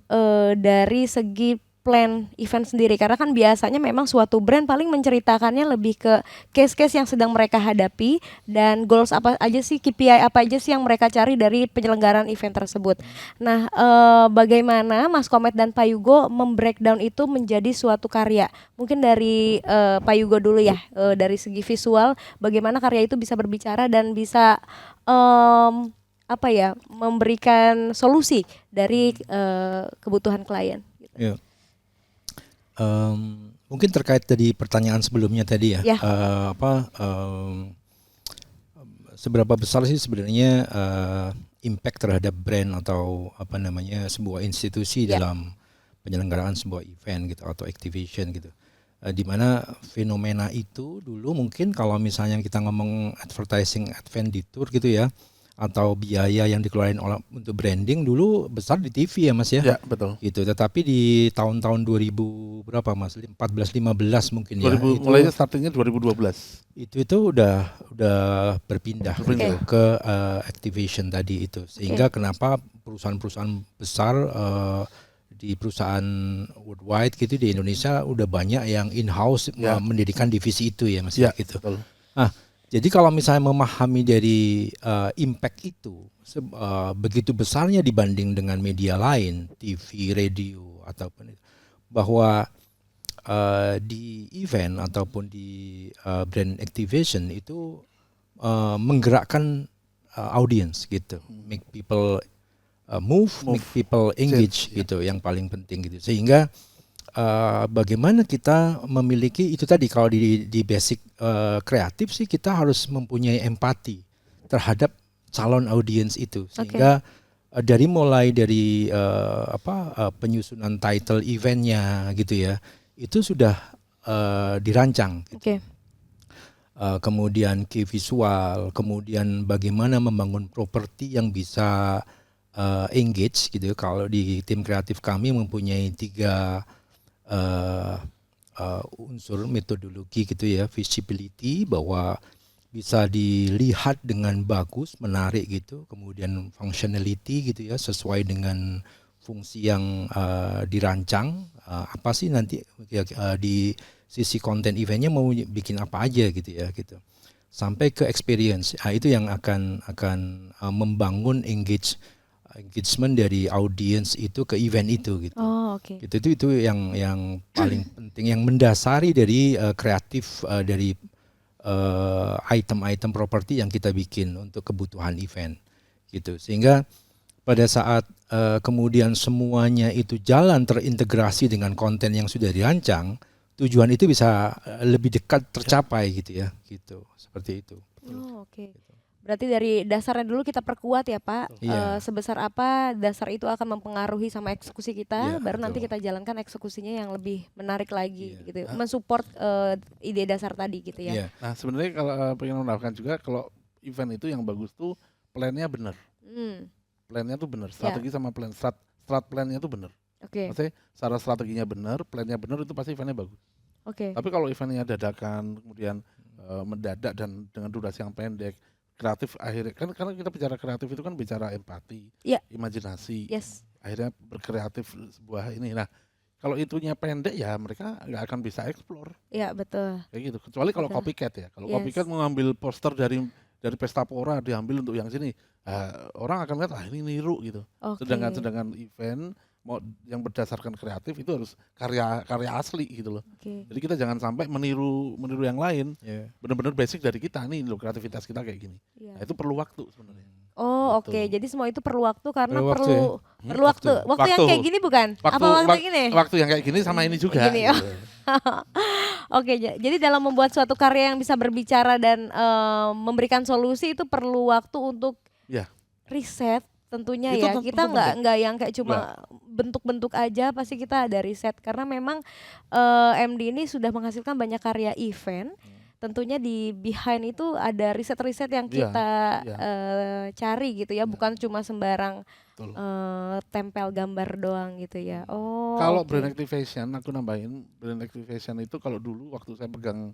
Speaker 1: dari segi plan event sendiri, karena kan biasanya memang suatu brand paling menceritakannya lebih ke case-case yang sedang mereka hadapi dan goals apa aja sih, KPI apa aja sih yang mereka cari dari penyelenggaraan event tersebut. Nah, bagaimana Mas Komet dan Pak Yugo membreakdown itu menjadi suatu karya? Mungkin dari Pak Yugo dulu ya, dari segi visual, bagaimana karya itu bisa berbicara dan bisa memberikan solusi dari kebutuhan klien.
Speaker 3: Gitu. Mungkin terkait tadi pertanyaan sebelumnya tadi ya, seberapa besar sih sebenarnya impact terhadap brand atau sebuah institusi dalam penyelenggaraan sebuah event gitu atau activation gitu, di mana fenomena itu dulu mungkin kalau misalnya kita ngomong advertising expenditure gitu ya, atau biaya yang dikeluarin untuk branding dulu besar di TV ya Mas ya.
Speaker 2: Ya, betul.
Speaker 3: Gitu. Tetapi di tahun-tahun 2000 berapa Mas? 14-15 mungkin
Speaker 2: 2000,
Speaker 3: ya.
Speaker 2: Mulainya startingnya 2012.
Speaker 3: Itu udah berpindah ke activation tadi itu. Sehingga kenapa perusahaan-perusahaan besar di perusahaan worldwide gitu di Indonesia udah banyak yang in-house mendirikan divisi itu ya Mas gitu.
Speaker 2: Betul.
Speaker 3: Nah, jadi kalau misalnya memahami dari impact itu begitu besarnya dibanding dengan media lain, TV, radio ataupun itu, bahwa di event ataupun di brand activation itu menggerakkan audience gitu, make people move, make people engage gitu, yang paling penting gitu. Sehingga bagaimana kita memiliki itu tadi, kalau di basic kreatif sih kita harus mempunyai empati terhadap calon audiens itu, sehingga mulai dari penyusunan title eventnya gitu ya, itu sudah dirancang gitu. Kemudian key visual, kemudian bagaimana membangun properti yang bisa engage gitu. Kalau di tim kreatif kami mempunyai 3 unsur metodologi gitu ya, visibility bahwa bisa dilihat dengan bagus, menarik gitu, kemudian functionality gitu ya, sesuai dengan fungsi yang dirancang, apa sih nanti di sisi konten eventnya mau bikin apa aja gitu ya gitu, sampai ke experience. Itu yang akan membangun engage engagement dari audiens itu ke event itu gitu.
Speaker 1: Oh, oke.
Speaker 3: Itu yang paling penting, yang mendasari dari kreatif dari item-item properti yang kita bikin untuk kebutuhan event gitu. Sehingga pada saat kemudian semuanya itu jalan terintegrasi dengan konten yang sudah dirancang, tujuan itu bisa lebih dekat tercapai gitu ya, gitu. Seperti itu.
Speaker 1: Oh, oke. Berarti dari dasarnya dulu kita perkuat ya Pak.
Speaker 3: Iya.
Speaker 1: Sebesar apa dasar itu akan mempengaruhi sama eksekusi kita,
Speaker 3: Iya,
Speaker 1: baru nanti
Speaker 3: betul.
Speaker 1: kita jalankan eksekusinya yang lebih menarik lagi
Speaker 3: Iya.
Speaker 1: gitu. Mensupport ide dasar tadi gitu ya.
Speaker 3: Iya.
Speaker 2: Nah sebenarnya kalau pengen menambahkan juga kalau event itu yang bagus tuh plannya benar. Plannya tuh benar, strategi sama plan, strat plannya tuh benar.
Speaker 1: Oke.
Speaker 2: Maksudnya secara strateginya benar, plannya benar, itu pasti eventnya bagus.
Speaker 1: Oke.
Speaker 2: Tapi kalau eventnya dadakan, kemudian mendadak dan dengan durasi yang pendek, kreatif akhirnya kan karena kita bicara kreatif itu kan bicara empati,
Speaker 1: Iya.
Speaker 2: imajinasi,
Speaker 1: Yes.
Speaker 2: akhirnya berkreatif sebuah ini. Nah kalau itunya pendek ya mereka nggak akan bisa explore
Speaker 1: Iya, betul.
Speaker 2: kayak gitu. Kecuali kalau
Speaker 1: Betul.
Speaker 2: copycat ya. Kalau
Speaker 1: Yes.
Speaker 2: copycat mengambil poster dari Pesta Pora diambil untuk yang sini, orang akan lihat ini niru gitu.
Speaker 1: Oke.
Speaker 2: Sedangkan event mau yang berdasarkan kreatif itu harus karya asli gitu loh.
Speaker 1: Oke.
Speaker 2: Jadi kita jangan sampai meniru yang lain.
Speaker 3: Iya.
Speaker 2: Benar-benar basic dari kita nih loh, kreativitas kita kayak gini.
Speaker 1: Iya.
Speaker 2: Nah, itu perlu waktu sebenarnya.
Speaker 1: Oh,
Speaker 2: Gitu.
Speaker 1: oke. Jadi semua itu perlu waktu karena
Speaker 3: Perlu waktu
Speaker 1: perlu
Speaker 3: ya?
Speaker 1: perlu waktu.
Speaker 2: Waktu.
Speaker 1: Waktu yang kayak gini bukan? Apa waktu yang ini?
Speaker 2: Waktu yang kayak gini sama ini juga.
Speaker 1: Gini,
Speaker 2: gitu.
Speaker 1: Oke, jadi dalam membuat suatu karya yang bisa berbicara dan memberikan solusi itu perlu waktu untuk
Speaker 2: Ya.
Speaker 1: riset tentunya
Speaker 2: Itu
Speaker 1: ya.
Speaker 2: tentu
Speaker 1: Kita
Speaker 2: penting.
Speaker 1: nggak yang kayak cuma bentuk-bentuk aja, pasti kita ada riset karena memang MD ini sudah menghasilkan banyak karya event. Tentunya di behind itu ada riset-riset yang
Speaker 2: Iya,
Speaker 1: kita
Speaker 2: iya.
Speaker 1: cari gitu ya, bukan cuma sembarang
Speaker 2: Betul.
Speaker 1: tempel gambar doang gitu ya. Oh.
Speaker 2: Kalau
Speaker 1: oke.
Speaker 2: brand activation, aku nambahin brand activation itu kalau dulu waktu saya pegang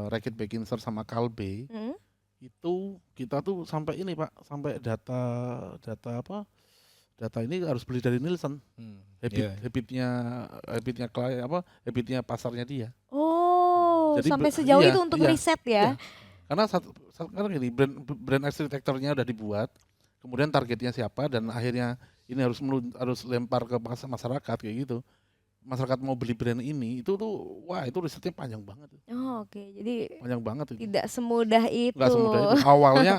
Speaker 2: Reckitt Beckkinser sama Calbee,
Speaker 1: Hmm?
Speaker 2: itu kita tuh sampai ini Pak, sampai data apa? Data ini harus beli dari Nielsen.
Speaker 3: Iya.
Speaker 2: Habitnya klien apa? Habitnya pasarnya dia.
Speaker 1: Oh,
Speaker 2: Jadi
Speaker 1: sampai
Speaker 2: be-
Speaker 1: sejauh
Speaker 2: iya,
Speaker 1: itu untuk
Speaker 2: iya,
Speaker 1: riset ya.
Speaker 2: iya. Karena karena gini, brand arsitekturnya udah dibuat, kemudian targetnya siapa dan akhirnya ini harus lempar ke masyarakat kayak gitu. Masyarakat mau beli brand ini itu tuh wah itu risetnya panjang banget.
Speaker 1: Oh, oke. Jadi
Speaker 2: Panjang banget itu.
Speaker 1: tidak semudah itu.
Speaker 2: Nggak semudah itu.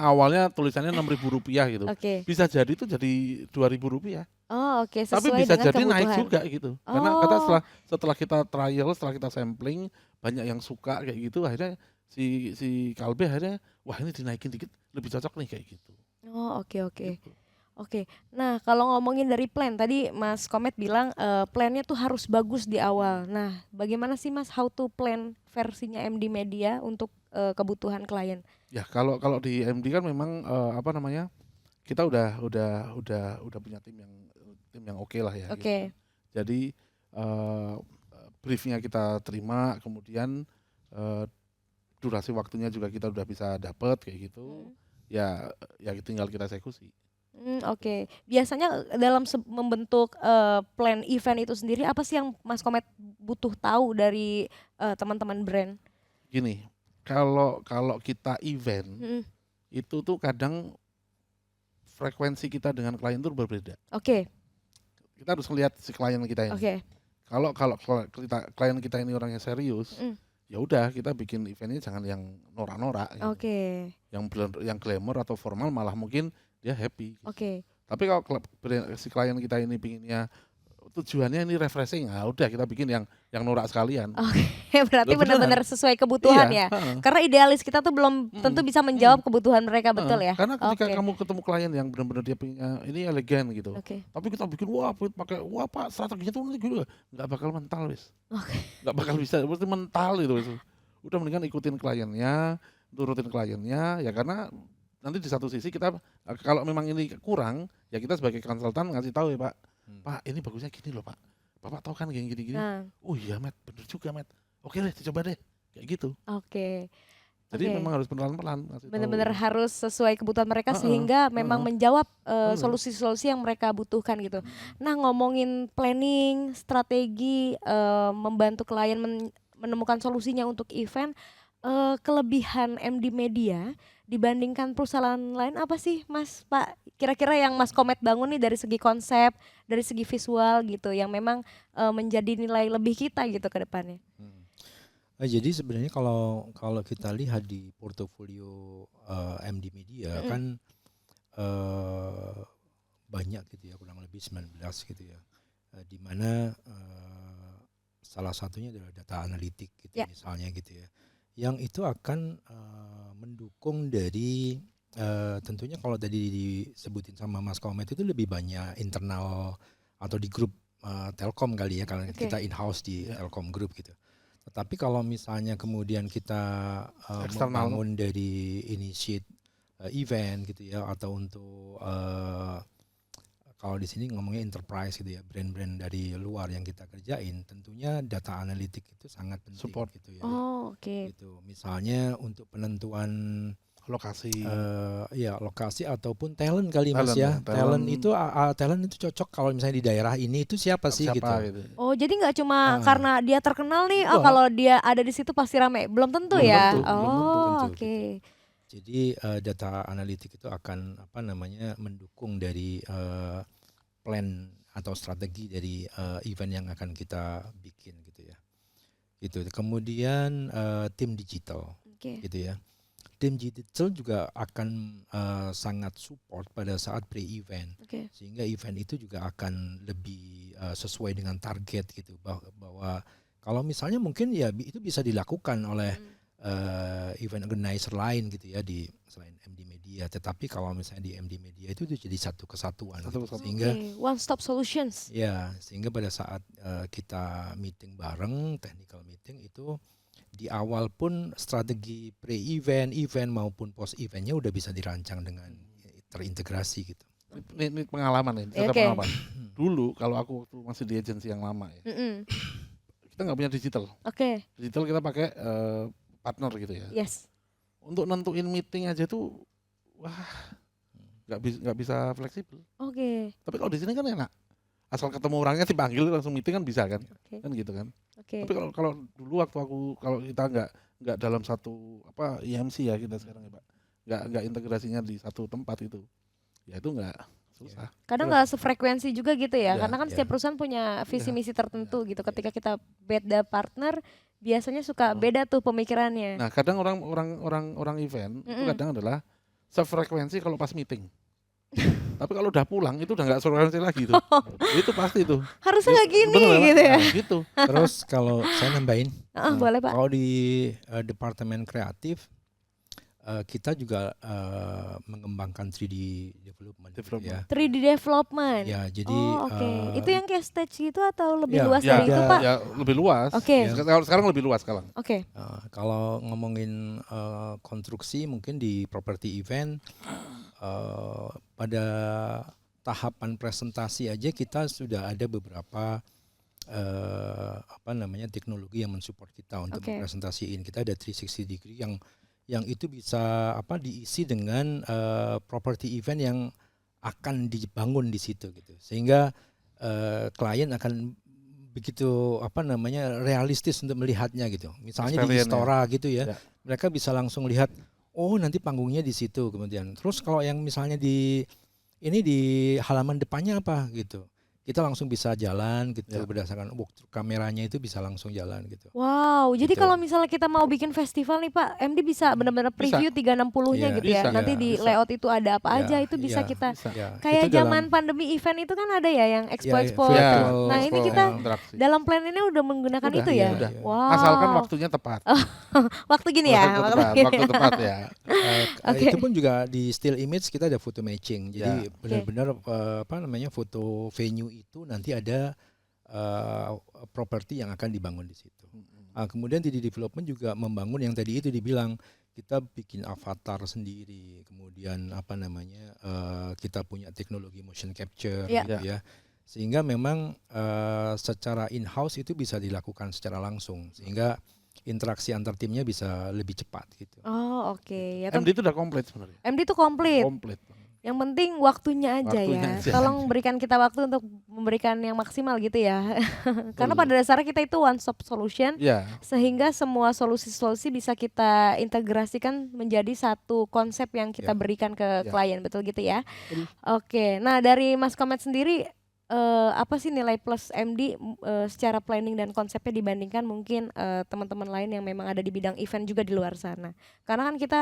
Speaker 2: Awalnya tulisannya Rp6.000 gitu.
Speaker 1: Oke.
Speaker 2: Bisa jadi itu jadi Rp2.000.
Speaker 1: Oh, oke.
Speaker 2: Tapi
Speaker 1: Sesuai
Speaker 2: bisa
Speaker 1: dengan
Speaker 2: jadi naik
Speaker 1: kebutuhan.
Speaker 2: juga gitu. Karena
Speaker 1: Oh.
Speaker 2: kata setelah kita trial, setelah kita sampling, banyak yang suka kayak gitu, akhirnya si Calbee akhirnya wah ini dinaikin dikit lebih cocok nih kayak gitu.
Speaker 1: Oh, oke oke.
Speaker 2: Gitu.
Speaker 1: Oke. Nah, kalau ngomongin dari plan tadi Mas Komet bilang plannya tuh harus bagus di awal. Nah, bagaimana sih Mas how to plan versinya MD Media untuk kebutuhan klien?
Speaker 2: Ya kalau di MD kan memang apa namanya kita udah punya tim yang oke lah ya.
Speaker 1: Oke.
Speaker 2: Gitu. Jadi briefnya kita terima, kemudian durasi waktunya juga kita udah bisa dapet kayak gitu. Ya tinggal kita eksekusi.
Speaker 1: Oke. Biasanya dalam membentuk plan event itu sendiri apa sih yang Mas Komet butuh tahu dari teman-teman brand?
Speaker 2: Gini, kalau kita event itu tuh kadang frekuensi kita dengan klien itu berbeda.
Speaker 1: Oke.
Speaker 2: Kita harus lihat si klien kita ini.
Speaker 1: Oke.
Speaker 2: Kalau klien kita ini orangnya serius, ya udah kita bikin eventnya jangan yang norak-norak. Gitu.
Speaker 1: Oke.
Speaker 2: Yang glamour atau formal malah mungkin dia happy. Gitu.
Speaker 1: Oke.
Speaker 2: Tapi kalau si klien kita ini pinginnya tujuannya ini refreshing, nah udah kita bikin yang norak sekalian.
Speaker 1: Oke, berarti
Speaker 2: Loh, beneran.
Speaker 1: benar-benar sesuai kebutuhan
Speaker 2: Iya,
Speaker 1: ya.
Speaker 2: heeh.
Speaker 1: Karena idealis kita tuh belum tentu bisa menjawab kebutuhan mereka, betul ya.
Speaker 2: Karena ketika
Speaker 1: Oke.
Speaker 2: kamu ketemu klien yang benar-benar dia punya ini elegan gitu.
Speaker 1: Oke.
Speaker 2: Tapi kita bikin pakai Pak strateginya tuh nanti gitu nggak bakal mental wis.
Speaker 1: Oke.
Speaker 2: Nggak bakal bisa, pasti mental gitu wis. Udah mendingan ikutin kliennya, turutin kliennya ya karena nanti di satu sisi kita kalau memang ini kurang ya kita sebagai konsultan ngasih tahu ya Pak. Pak ini bagusnya gini loh Pak. Bapak tahu kan gini-gini.
Speaker 1: Nah,
Speaker 2: Oh iya Matt, bener juga Matt. Oke deh, dicoba deh. Kayak gitu.
Speaker 1: oke.
Speaker 2: Jadi
Speaker 1: Oke.
Speaker 2: memang harus pelan-pelan. ngasih tahu.
Speaker 1: Benar-benar harus sesuai kebutuhan mereka
Speaker 2: Heeh,
Speaker 1: sehingga memang menjawab solusi-solusi yang mereka butuhkan gitu. Nah, ngomongin planning, strategi, membantu klien menemukan solusinya untuk event, kelebihan MD Media dibandingkan perusahaan lain apa sih Mas Pak? Kira-kira yang Mas Komet bangun nih dari segi konsep, dari segi visual gitu yang memang menjadi nilai lebih kita gitu ke depannya.
Speaker 3: Jadi sebenarnya kalau kita lihat di portofolio MD Media kan banyak gitu ya, kurang lebih 19 gitu ya. Di mana salah satunya adalah data analitik gitu misalnya gitu ya. Yang itu akan mendukung dari tentunya kalau tadi disebutin sama Mas Komet itu lebih banyak internal atau di grup Telkom kali ya, kalau kita in-house di Telkom Group gitu. Tetapi kalau misalnya kemudian kita membangun dari initiate event gitu ya, atau untuk kalau di sini ngomongnya enterprise gitu ya, brand-brand dari luar yang kita kerjain, tentunya data analitik itu sangat penting. Support gitu ya. Gitu. Misalnya untuk penentuan
Speaker 2: lokasi,
Speaker 3: lokasi ataupun talent kali Mas ya. Talent itu cocok kalau misalnya di daerah ini itu siapa sih gitu.
Speaker 1: Oh, jadi nggak cuma karena dia terkenal nih, kalau dia ada di situ pasti rame. Belum tentu ya.
Speaker 3: Gitu. Jadi data analitik itu akan mendukung dari plan atau strategi dari event yang akan kita bikin gitu ya. Gitu. Kemudian tim digital gitu ya. Tim digital juga akan sangat support pada saat pre-event, sehingga event itu juga akan lebih sesuai dengan target gitu, bahwa kalau misalnya mungkin ya itu bisa dilakukan oleh event organizer lain gitu ya di selain MD Media, tetapi kalau misalnya di MD Media itu jadi satu kesatuan gitu. Sehingga
Speaker 1: one stop solutions
Speaker 3: ya, sehingga pada saat kita meeting bareng, technical meeting itu di awal pun strategi pre-event, event maupun post-eventnya udah bisa dirancang dengan terintegrasi gitu.
Speaker 2: Ini pengalaman ya, pengalaman. Dulu kalau aku waktu masih di agensi yang lama ya, kita nggak punya digital. Digital kita pakai partner gitu ya. Untuk nentuin meeting aja tuh, nggak bisa fleksibel. Tapi kalau di sini kan enak. Asal ketemu orangnya dipanggil langsung meeting kan bisa kan, kan gitu kan. Tapi kalau dulu waktu kalau kita nggak dalam satu IMC ya kita sekarang ya Pak, nggak integrasinya di satu tempat itu, ya itu nggak susah.
Speaker 1: Kadang nggak sefrekuensi juga gitu ya, karena kan setiap perusahaan punya visi misi tertentu gitu. Ketika kita beda partner, biasanya suka beda tuh pemikirannya.
Speaker 2: Nah kadang orang event itu kadang adalah sefrekuensi kalau pas meeting. Tapi kalau udah pulang itu udah nggak sefrekuensi lagi tuh. Itu pasti tuh.
Speaker 1: Harusnya nggak gini gitu ya.
Speaker 2: Gitu.
Speaker 3: Terus kalau saya nambahin,
Speaker 1: boleh Pak.
Speaker 3: Kalau di departemen kreatif kita juga mengembangkan 3D development. Ya.
Speaker 1: 3D development.
Speaker 3: Ya, jadi
Speaker 1: itu yang kayak stage gitu atau lebih luas dari itu Pak?
Speaker 2: Ya lebih luas. Sekarang lebih luas sekarang.
Speaker 3: Kalau ngomongin konstruksi mungkin di property event pada tahapan presentasi aja kita sudah ada beberapa teknologi yang mensupport kita untuk mempresentasiin. Kita ada 360 degree yang itu bisa diisi dengan property event yang akan dibangun di situ gitu. Sehingga klien akan begitu realistis untuk melihatnya gitu. Misalnya di Istora gitu ya. Mereka bisa langsung lihat nanti panggungnya di situ kemudian. Terus kalau yang misalnya di halaman depannya apa gitu. Kita langsung bisa jalan gitu berdasarkan walkthrough kameranya itu bisa langsung jalan gitu.
Speaker 1: Wow, jadi kalau misalnya kita mau bikin festival nih Pak, MD bisa benar-benar preview 360-nya gitu ya. Nanti di layout itu ada apa aja itu bisa kita kayak zaman pandemi event itu kan ada ya yang expo. Nah, ini kita dalam plan ini udah menggunakan itu ya.
Speaker 2: Wow. Asalkan waktunya tepat.
Speaker 1: Waktu gini ya.
Speaker 2: Waktu tepat ya.
Speaker 3: Itu pun juga di still image kita ada photo matching. Jadi benar-benar foto venue itu nanti ada properti yang akan dibangun di situ. Kemudian di development juga membangun yang tadi itu dibilang kita bikin avatar sendiri, kemudian kita punya teknologi motion capture gitu ya. Sehingga memang secara in-house itu bisa dilakukan secara langsung sehingga interaksi antar timnya bisa lebih cepat gitu.
Speaker 1: Ya,
Speaker 2: MD itu udah komplit sebenarnya.
Speaker 1: MD itu komplit. Yang penting waktunya aja
Speaker 2: Waktunya
Speaker 1: ya.
Speaker 2: aja.
Speaker 1: Tolong berikan kita waktu untuk memberikan yang maksimal gitu ya. Karena pada dasarnya kita itu one stop solution.
Speaker 2: Ya,
Speaker 1: Sehingga semua solusi-solusi bisa kita integrasikan menjadi satu konsep yang kita berikan ke klien, betul gitu ya?
Speaker 2: Betul.
Speaker 1: Oke, nah dari Mas Komet sendiri apa sih nilai plus MD secara planning dan konsepnya dibandingkan mungkin teman-teman lain yang memang ada di bidang event juga di luar sana? Karena kan kita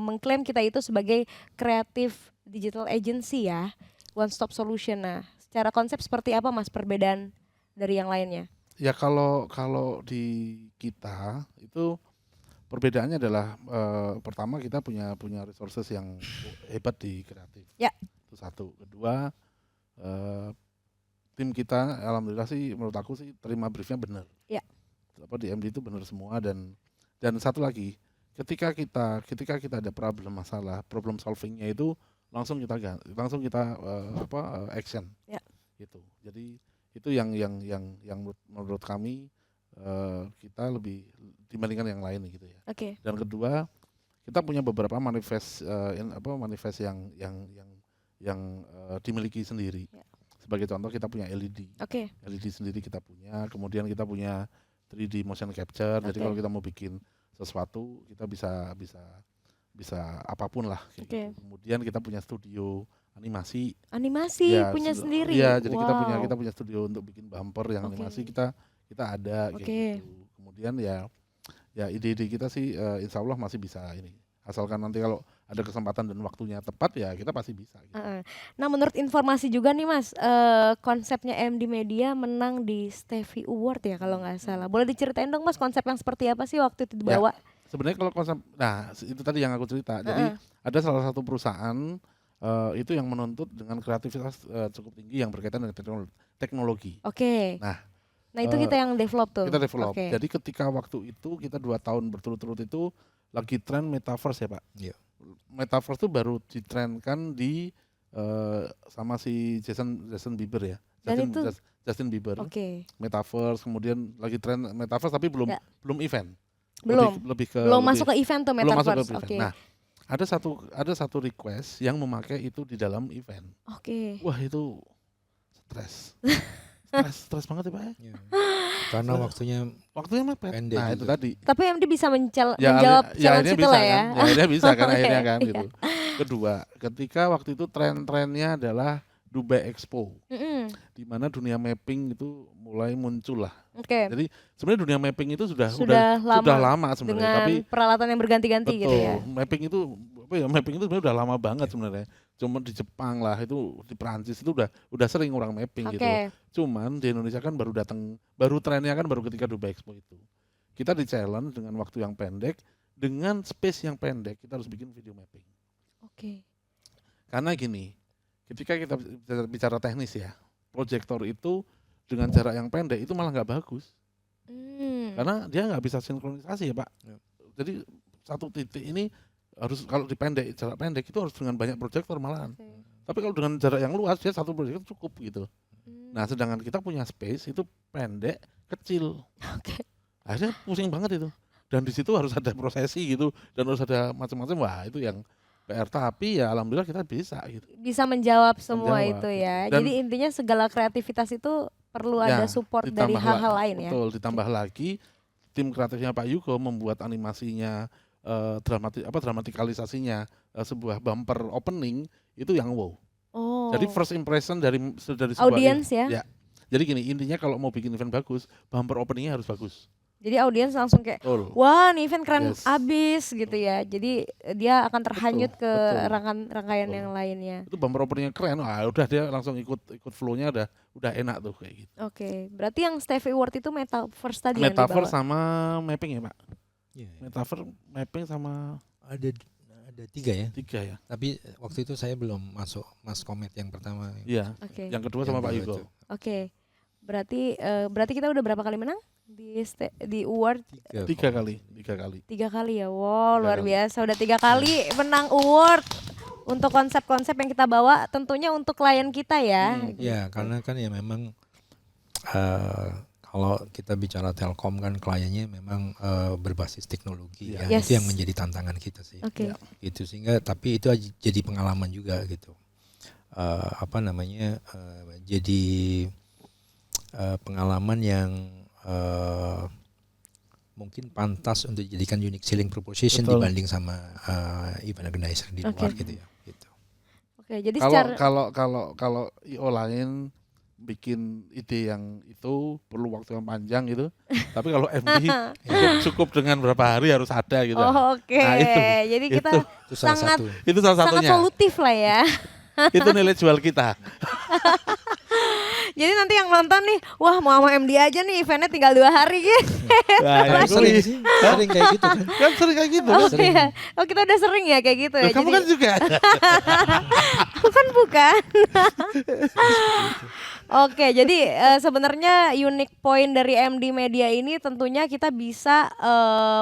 Speaker 1: mengklaim kita itu sebagai kreatif digital agency ya, one stop solution. Nah, secara konsep seperti apa Mas perbedaan dari yang lainnya?
Speaker 2: ya kalau di kita itu perbedaannya adalah pertama kita punya resources yang hebat di kreatif.
Speaker 1: Ya.
Speaker 2: Itu satu. Kedua, tim kita alhamdulillah sih menurut aku sih terima briefnya benar.
Speaker 1: Ya.
Speaker 2: Apa di MD itu benar semua dan satu lagi ketika kita ada masalah problem solvingnya itu langsung kita action.
Speaker 1: Ya.
Speaker 2: Gitu. Jadi itu yang menurut kami kita lebih dibandingkan yang lain gitu ya.
Speaker 1: Oke.
Speaker 2: Dan kedua, kita punya beberapa manifest yang dimiliki sendiri.
Speaker 1: Ya.
Speaker 2: Sebagai contoh kita punya LED.
Speaker 1: Oke.
Speaker 2: LED sendiri kita punya, kemudian kita punya 3D motion capture. Jadi kalau kita mau bikin sesuatu, kita bisa apapun lah kayak gitu. Kemudian kita punya studio animasi ya,
Speaker 1: punya sendiri.
Speaker 2: Iya, jadi kita punya studio untuk bikin bumper yang animasi kita ada kayak gitu. Kemudian ya ide-ide kita sih insya Allah masih bisa ini. Asalkan nanti kalau ada kesempatan dan waktunya tepat ya kita pasti bisa gitu.
Speaker 1: Nah, menurut informasi juga nih Mas, konsepnya MD Media menang di Stevie Award ya kalau nggak salah. Boleh diceritain dong Mas konsep yang seperti apa sih waktu itu dibawa?
Speaker 2: Ya, sebenarnya kalau konsep, nah itu tadi yang aku cerita. Jadi ada salah satu perusahaan itu yang menuntut dengan kreativitas cukup tinggi yang berkaitan dengan teknologi.
Speaker 1: Oke. Nah itu kita yang develop tuh.
Speaker 2: Kita develop. Jadi ketika waktu itu kita 2 tahun berturut-turut itu lagi tren metaverse ya Pak.
Speaker 3: Iya.
Speaker 2: Metaverse tuh baru ditrenkan di sama si Justin Bieber ya. Justin Bieber. Metaverse, kemudian lagi tren metaverse tapi belum event. Belum
Speaker 1: masuk ke event tuh metaverse.
Speaker 2: Nah, ada satu request yang memakai itu di dalam event. Wah, itu stres banget ya Pak ya.
Speaker 3: Karena waktunya
Speaker 2: mepet.
Speaker 3: pendek
Speaker 2: Nah,
Speaker 3: juga.
Speaker 2: itu tadi.
Speaker 1: Tapi MD bisa menjawab challenge itu lah ya.
Speaker 2: Ya akhirnya bisa kan akhirnya kan gitu. Kedua, ketika waktu itu tren-trennya adalah Dubai Expo. Di mana dunia mapping itu mulai muncul lah. Jadi sebenarnya dunia mapping itu sudah lama sebenarnya,
Speaker 1: dengan
Speaker 2: tapi
Speaker 1: peralatan yang berganti-ganti gitu ya.
Speaker 2: Mapping itu sebenarnya udah lama banget sebenarnya. Cuma di Jepang lah, itu di Perancis itu udah sering orang mapping gitu. Cuman di Indonesia kan baru trennya kan baru ketika Dubai Expo itu. Kita di-challenge dengan waktu yang pendek, dengan space yang pendek, kita harus bikin video mapping. Karena gini, ketika kita bicara teknis ya, proyektor itu dengan jarak yang pendek itu malah nggak bagus. Karena dia nggak bisa sinkronisasi ya Pak. Jadi satu titik ini harus kalau jarak pendek itu harus dengan banyak proyektor malahan. Tapi kalau dengan jarak yang luas dia satu proyektor cukup gitu. Nah sedangkan kita punya space itu pendek, kecil. Akhirnya pusing banget itu. Dan di situ harus ada prosesi gitu dan harus ada macam-macam. Wah itu yang PR, tapi ya alhamdulillah kita bisa gitu.
Speaker 1: Bisa menjawab semua itu ya. Dan jadi intinya segala kreativitas itu perlu ada support dari hal-hal lain ya.
Speaker 2: Betul, ditambah lagi tim kreatifnya Pak Yugo membuat animasinya, dramatikalisasinya sebuah bumper opening itu yang wow. Jadi first impression dari sebuah
Speaker 1: audience ya.
Speaker 2: Jadi gini, intinya kalau mau bikin event bagus, bumper openingnya harus bagus.
Speaker 1: Jadi audiens langsung kayak, wah nih event keren abis gitu ya. Jadi dia akan terhanyut ke rangkaian yang lainnya.
Speaker 2: Itu bumper openingnya keren, udah dia langsung ikut flow-nya udah enak tuh kayak gitu.
Speaker 1: Berarti yang Stevie Award itu metaverse tadi
Speaker 2: metaverse
Speaker 1: yang dibawa?
Speaker 2: sama mapping ya Pak? Metaverse, mapping sama
Speaker 3: ada 3 ya.
Speaker 2: 3 ya.
Speaker 3: Tapi waktu itu saya belum masuk Mas Komet yang pertama.
Speaker 2: Iya. Yang kedua sama Pak Yugo.
Speaker 1: Berarti kita udah berapa kali menang di award?
Speaker 2: 3 kali.
Speaker 1: 3 kali ya. Wow, luar biasa. Udah 3 kali menang award untuk konsep-konsep yang kita bawa, tentunya untuk klien kita ya.
Speaker 3: Ya, karena kan ya memang Kalau kita bicara Telkom kan kliennya memang berbasis teknologi ya.
Speaker 1: Yes.
Speaker 3: Itu yang menjadi tantangan kita sih.
Speaker 1: Oke.
Speaker 3: Gitu sehingga tapi itu jadi pengalaman juga gitu. Jadi pengalaman yang mungkin pantas untuk dijadikan unique selling proposition dibanding sama event organizer di luar gitu ya. Gitu.
Speaker 1: Oke, jadi
Speaker 2: kalau IO lain bikin ide yang itu perlu waktu yang panjang gitu. Tapi kalau MD cukup dengan berapa hari harus ada gitu.
Speaker 1: Oke.
Speaker 2: Nah,
Speaker 1: jadi kita
Speaker 3: itu salah
Speaker 1: sangat
Speaker 3: satu.
Speaker 2: Itu salah
Speaker 1: sangat
Speaker 2: satunya.
Speaker 1: solutif lah ya.
Speaker 2: Itu nilai jual kita.
Speaker 1: Jadi nanti yang nonton nih, wah mau sama MD aja nih eventnya tinggal 2 hari gitu.
Speaker 2: Nah,
Speaker 3: sering kayak gitu kan.
Speaker 2: Kan sering kayak gitu.
Speaker 1: Oh, iya. Oh kita udah sering ya kayak gitu ya.
Speaker 2: Kamu kan juga.
Speaker 1: Bukan. Oke, jadi sebenarnya unique point dari MD Media ini tentunya kita bisa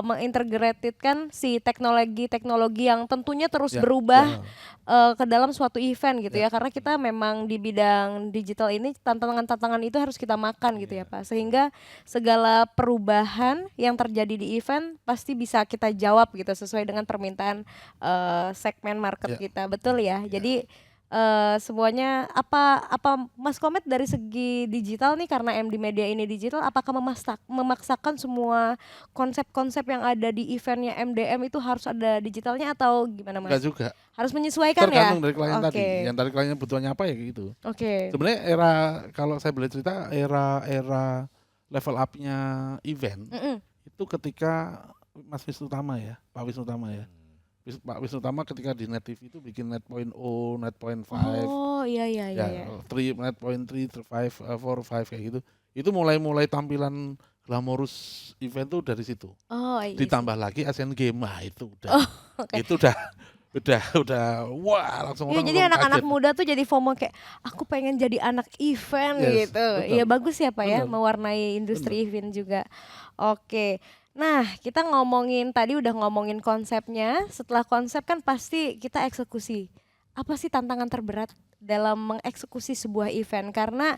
Speaker 1: mengintegrasikan si teknologi-teknologi yang tentunya terus berubah ke dalam suatu event gitu ya. Karena kita memang di bidang digital ini tantangan-tantangan itu harus kita makan gitu ya Pak. Sehingga segala perubahan yang terjadi di event pasti bisa kita jawab gitu sesuai dengan permintaan segmen market kita. Betul ya. Jadi semuanya apa Mas Komet dari segi digital nih, karena MD Media ini digital, apakah memaksakan semua konsep-konsep yang ada di eventnya MDM itu harus ada digitalnya atau gimana Mas?
Speaker 2: Enggak juga.
Speaker 1: Harus menyesuaikan
Speaker 2: tergantung
Speaker 1: ya?
Speaker 2: dari klien tadi. Yang dari kliennya butuhannya apa ya gitu. Sebenarnya kalau saya boleh cerita era level up-nya event itu ketika Mas Wisnu Tama ya, Pak Wisnu Tama ya. Pak Wisnu Tama ketika di Net TV itu bikin Net.0, Net.5.
Speaker 1: Oh iya.
Speaker 2: Net.3, 5, 4, 5 kayak gitu. Itu mulai tampilan glamorous event tuh dari situ.
Speaker 1: Oh iya.
Speaker 2: Ditambah lagi Asian Games, itu udah. Itu udah wah langsung orang.
Speaker 1: Iya, jadi anak-anak muda tuh jadi FOMO kayak aku pengen jadi anak event gitu. Iya bagus ya Pak ya, mewarnai industri event juga. Oke. Nah, kita udah ngomongin konsepnya. Setelah konsep kan pasti kita eksekusi. Apa sih tantangan terberat dalam mengeksekusi sebuah event? Karena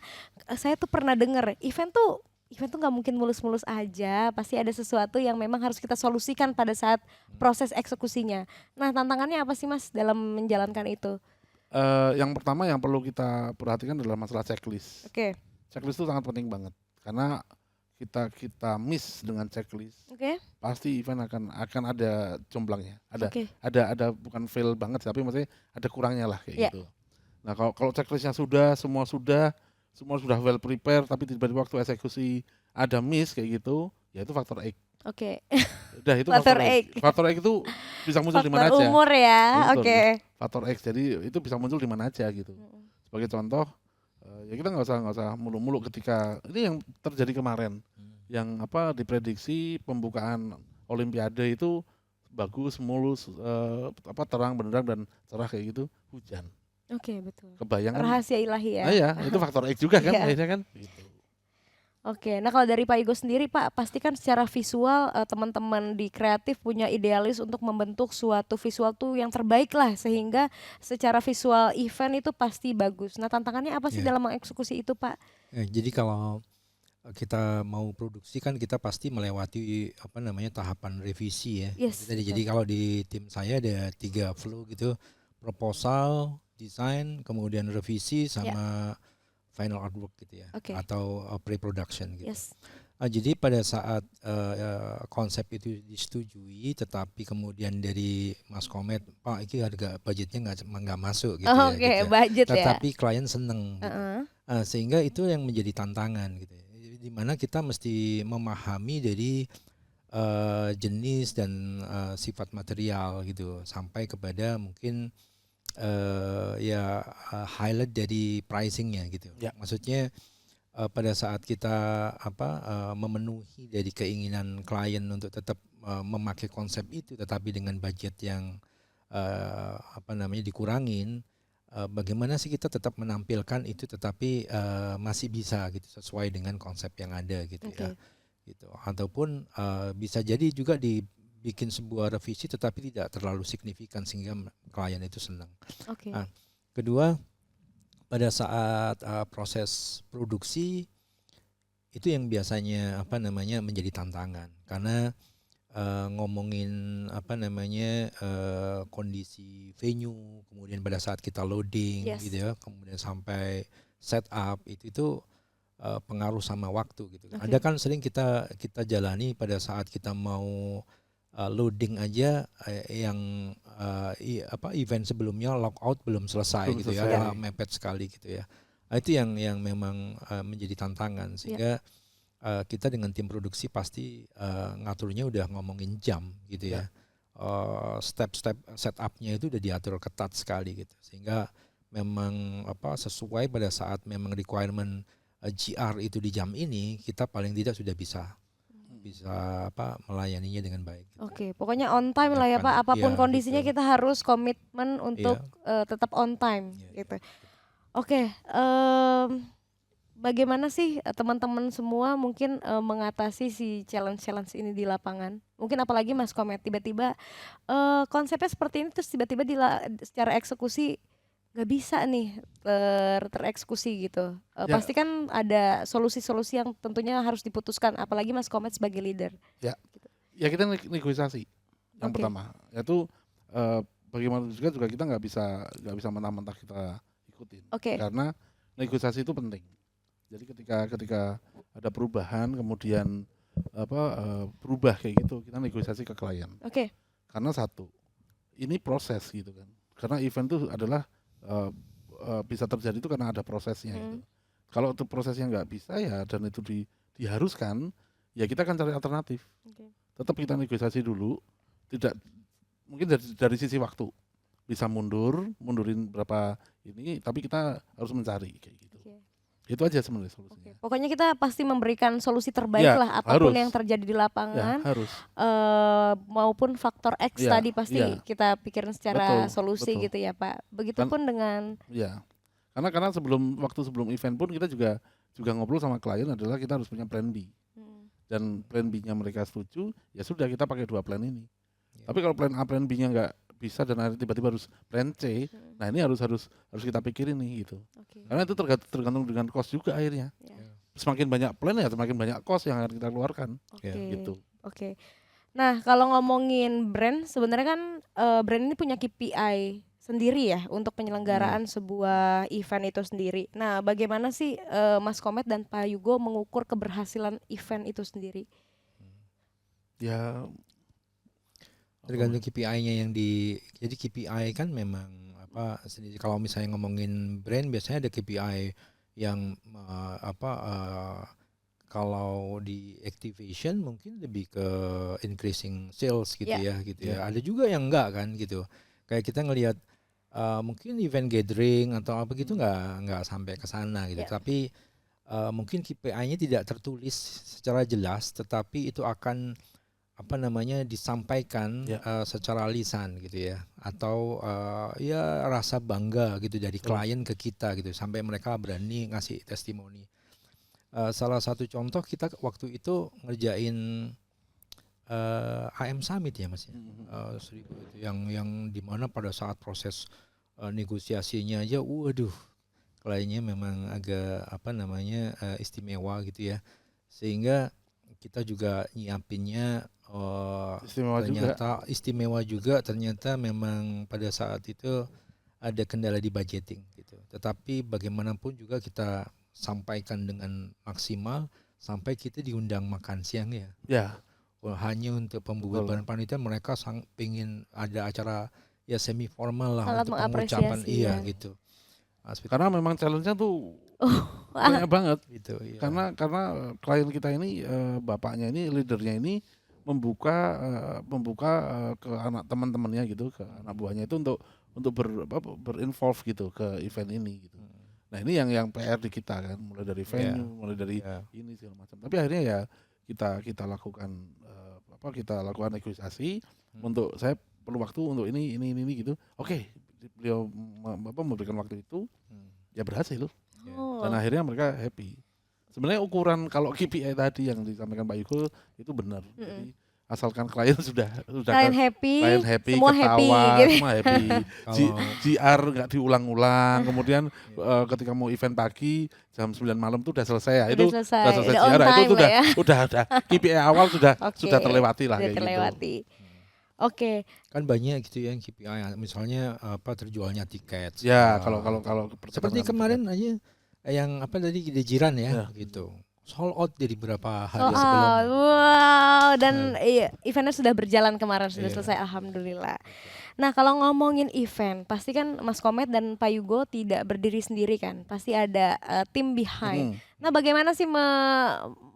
Speaker 1: saya tuh pernah dengar event tuh nggak mungkin mulus-mulus aja. Pasti ada sesuatu yang memang harus kita solusikan pada saat proses eksekusinya. Nah, tantangannya apa sih Mas dalam menjalankan itu?
Speaker 2: Yang pertama yang perlu kita perhatikan adalah masalah checklist.
Speaker 1: Oke.
Speaker 2: Checklist itu sangat penting banget karena kita miss dengan checklist, pasti event akan ada jomblangnya, ada bukan fail banget tapi maksudnya ada kurangnya lah kayak gitu. Nah kalau checklistnya semua sudah well prepare tapi tiba-tiba waktu eksekusi ada miss kayak gitu, ya itu faktor X. Udah itu faktor X. Faktor X itu bisa muncul di mana aja.
Speaker 1: Faktor umur ya.
Speaker 2: Faktor X jadi itu bisa muncul di mana aja gitu. Sebagai contoh. Ya kita nggak usah muluk-muluk ketika ini yang terjadi kemarin, yang diprediksi pembukaan Olimpiade itu bagus, mulus, terang benderang dan cerah kayak gitu, hujan.
Speaker 1: Betul.
Speaker 2: Kebayang
Speaker 1: rahasia ilahi ya.
Speaker 2: Iya, itu faktor X juga kan, akhirnya kan. Gitu.
Speaker 1: Nah kalau dari Pak Igo sendiri Pak, pastikan secara visual teman-teman di kreatif punya idealis untuk membentuk suatu visual tuh yang terbaik lah, sehingga secara visual event itu pasti bagus. Nah tantangannya apa sih dalam mengeksekusi itu Pak?
Speaker 3: Jadi kalau kita mau produksi kan kita pasti melewati tahapan revisi ya. Jadi kalau di tim saya ada 3 flow gitu, proposal, desain, kemudian revisi sama final artwork gitu ya, atau pre-production gitu. Jadi pada saat konsep itu disetujui, tetapi kemudian dari Mas Komet, Pak, ini harga budgetnya nggak masuk gitu
Speaker 1: budget
Speaker 3: tetapi klien seneng, gitu. Sehingga itu yang menjadi tantangan gitu. Di mana kita mesti memahami dari jenis dan sifat material gitu, sampai kepada mungkin highlight dari pricingnya gitu. Maksudnya pada saat kita memenuhi dari keinginan klien untuk tetap memakai konsep itu, tetapi dengan budget yang dikurangin, bagaimana sih kita tetap menampilkan itu tetapi masih bisa gitu sesuai dengan konsep yang ada gitu ya. Gitu. Ataupun bisa jadi juga bikin sebuah revisi tetapi tidak terlalu signifikan sehingga klien itu senang. Nah, kedua, pada saat proses produksi itu yang biasanya menjadi tantangan karena ngomongin kondisi venue, kemudian pada saat kita loading gitu ya, kemudian sampai setup itu pengaruh sama waktu gitu. Ada kan sering kita jalani pada saat kita mau loading aja yang event sebelumnya lockout belum selesai gitu ya, mepet sekali gitu ya. Itu yang memang menjadi tantangan sehingga kita dengan tim produksi pasti ngaturnya udah ngomongin jam gitu ya. Step-step setupnya itu udah diatur ketat sekali gitu sehingga memang sesuai pada saat memang requirement GR itu di jam ini kita paling tidak sudah bisa melayaninya dengan baik.
Speaker 1: Oke, pokoknya on time lah ya Pak. Apapun kondisinya kita harus komitmen untuk tetap on time gitu. Oke, bagaimana sih teman-teman semua mungkin mengatasi si challenge ini di lapangan? Mungkin apalagi Mas Komet tiba-tiba konsepnya seperti ini terus tiba-tiba secara eksekusi nggak bisa nih tereksekusi gitu. Pasti kan ada solusi-solusi yang tentunya harus diputuskan, apalagi Mas Komet sebagai leader.
Speaker 2: Ya kita negosiasi yang pertama, yaitu bagaimana juga kita nggak bisa mentah-mentah kita ikutin, karena negosiasi itu penting. Jadi ketika ada perubahan kemudian berubah kayak gitu, kita negosiasi ke klien. Karena satu, ini proses gitu kan. Karena event itu adalah bisa terjadi itu karena ada prosesnya gitu. Kalau itu prosesnya nggak bisa ya dan itu diharuskan, ya kita akan cari alternatif. Tetap kita negosiasi dulu, tidak mungkin dari sisi waktu bisa mundurin berapa ini, tapi kita harus mencari kayak gitu. Itu aja sebenarnya solusinya.
Speaker 1: Pokoknya kita pasti memberikan solusi terbaik lah apapun yang terjadi di lapangan.
Speaker 2: Harus.
Speaker 1: Maupun faktor X tadi pasti kita pikirin secara solusi gitu ya Pak. Begitupun dengan
Speaker 2: karena sebelum event pun kita juga ngobrol sama klien adalah kita harus punya plan B. Dan plan B-nya mereka setuju, ya sudah kita pakai 2 plan ini. Tapi kalau plan A plan B-nya nggak bisa dan akhirnya tiba-tiba harus plan C, nah ini harus kita pikirin nih gitu. Karena itu tergantung dengan cost juga akhirnya. Semakin banyak plan ya semakin banyak cost yang akan kita keluarkan. Gitu.
Speaker 1: Nah kalau ngomongin brand, sebenarnya kan brand ini punya KPI sendiri ya untuk penyelenggaraan sebuah event itu sendiri. Nah bagaimana sih Mas Komet dan Pak Yugo mengukur keberhasilan event itu sendiri?
Speaker 2: Ya
Speaker 3: tergantung KPI-nya jadi KPI kan memang sendiri. Kalau misalnya ngomongin brand biasanya ada KPI yang kalau di activation mungkin lebih ke increasing sales gitu ya. Ada juga yang enggak kan gitu. Kayak kita ngelihat mungkin event gathering atau apa gitu nggak sampai ke sana gitu. Tapi mungkin KPI-nya tidak tertulis secara jelas, tetapi itu akan disampaikan secara lisan gitu ya, atau rasa bangga gitu dari klien ke kita gitu sampai mereka berani ngasih testimoni. Salah satu contoh kita waktu itu ngerjain AM Summit ya Mas ya, 1000 itu yang dimana pada saat proses negosiasinya aja, waduh kliennya memang agak istimewa gitu ya, sehingga kita juga nyiapinnya istimewa juga ternyata memang pada saat itu ada kendala di budgeting gitu. Tetapi bagaimanapun juga kita sampaikan dengan maksimal sampai kita diundang makan siang ya. Hanya untuk pembubaran panitia mereka pengen ada acara ya semi formal lah untuk pengucapan gitu.
Speaker 2: Karena memang challenge-nya tuh banyak banget gitu. Karena klien kita ini bapaknya ini leadernya ini membuka ke anak teman-temannya gitu, ke anak buahnya itu untuk berinvolve gitu ke event ini gitu. Nah ini yang PR di kita kan, mulai dari venue, mulai dari ini segala macam. Tapi akhirnya ya kita lakukan negosiasi untuk saya perlu waktu untuk ini gitu. Oke, beliau memberikan waktu itu, ya berhasil. Dan akhirnya mereka happy. Sebenarnya ukuran kalau KPI tadi yang disampaikan Pak Yugo itu benar. Jadi asalkan klien sudah
Speaker 1: klien happy, semua
Speaker 2: ketawa,
Speaker 1: happy gitu.
Speaker 2: semua happy. GR nggak diulang-ulang, kemudian ketika mau event pagi jam 9 malam tuh udah selesai ya. Itu udah selesai GR, itu udah ada KPI awal sudah terlewati lah kayak
Speaker 1: terlewati. Gitu. Oke.
Speaker 3: Kan banyak gitu ya KPI, misalnya terjualnya tiket.
Speaker 2: Ya, kalau
Speaker 3: seperti kemarin aja yang tadi di Jiran ya, gitu. Sold out dari beberapa hari sebelum.
Speaker 1: Wow, dan eventnya sudah berjalan kemarin, sudah selesai, alhamdulillah. Nah, kalau ngomongin event, pasti kan Mas Komet dan Pak Yugo tidak berdiri sendiri kan, pasti ada tim behind. Nah, bagaimana sih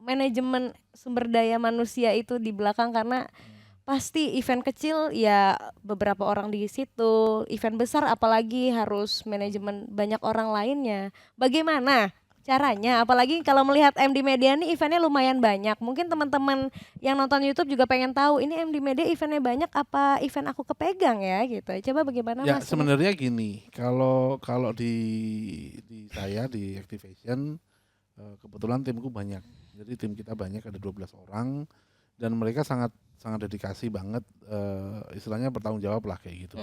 Speaker 1: manajemen sumber daya manusia itu di belakang, karena pasti event kecil ya beberapa orang di situ, event besar apalagi harus manajemen banyak orang lainnya. Bagaimana caranya? Apalagi kalau melihat MD Media nih eventnya lumayan banyak. Mungkin teman-teman yang nonton YouTube juga pengen tahu, ini MD Media eventnya banyak apa event aku kepegang ya gitu. Coba bagaimana
Speaker 2: ya,
Speaker 1: Mas?
Speaker 2: Sebenarnya gini, kalau di saya di Activation kebetulan timku banyak. Jadi tim kita banyak, ada 12 orang dan mereka sangat dedikasi banget, istilahnya bertanggung jawab lah kayak gitu.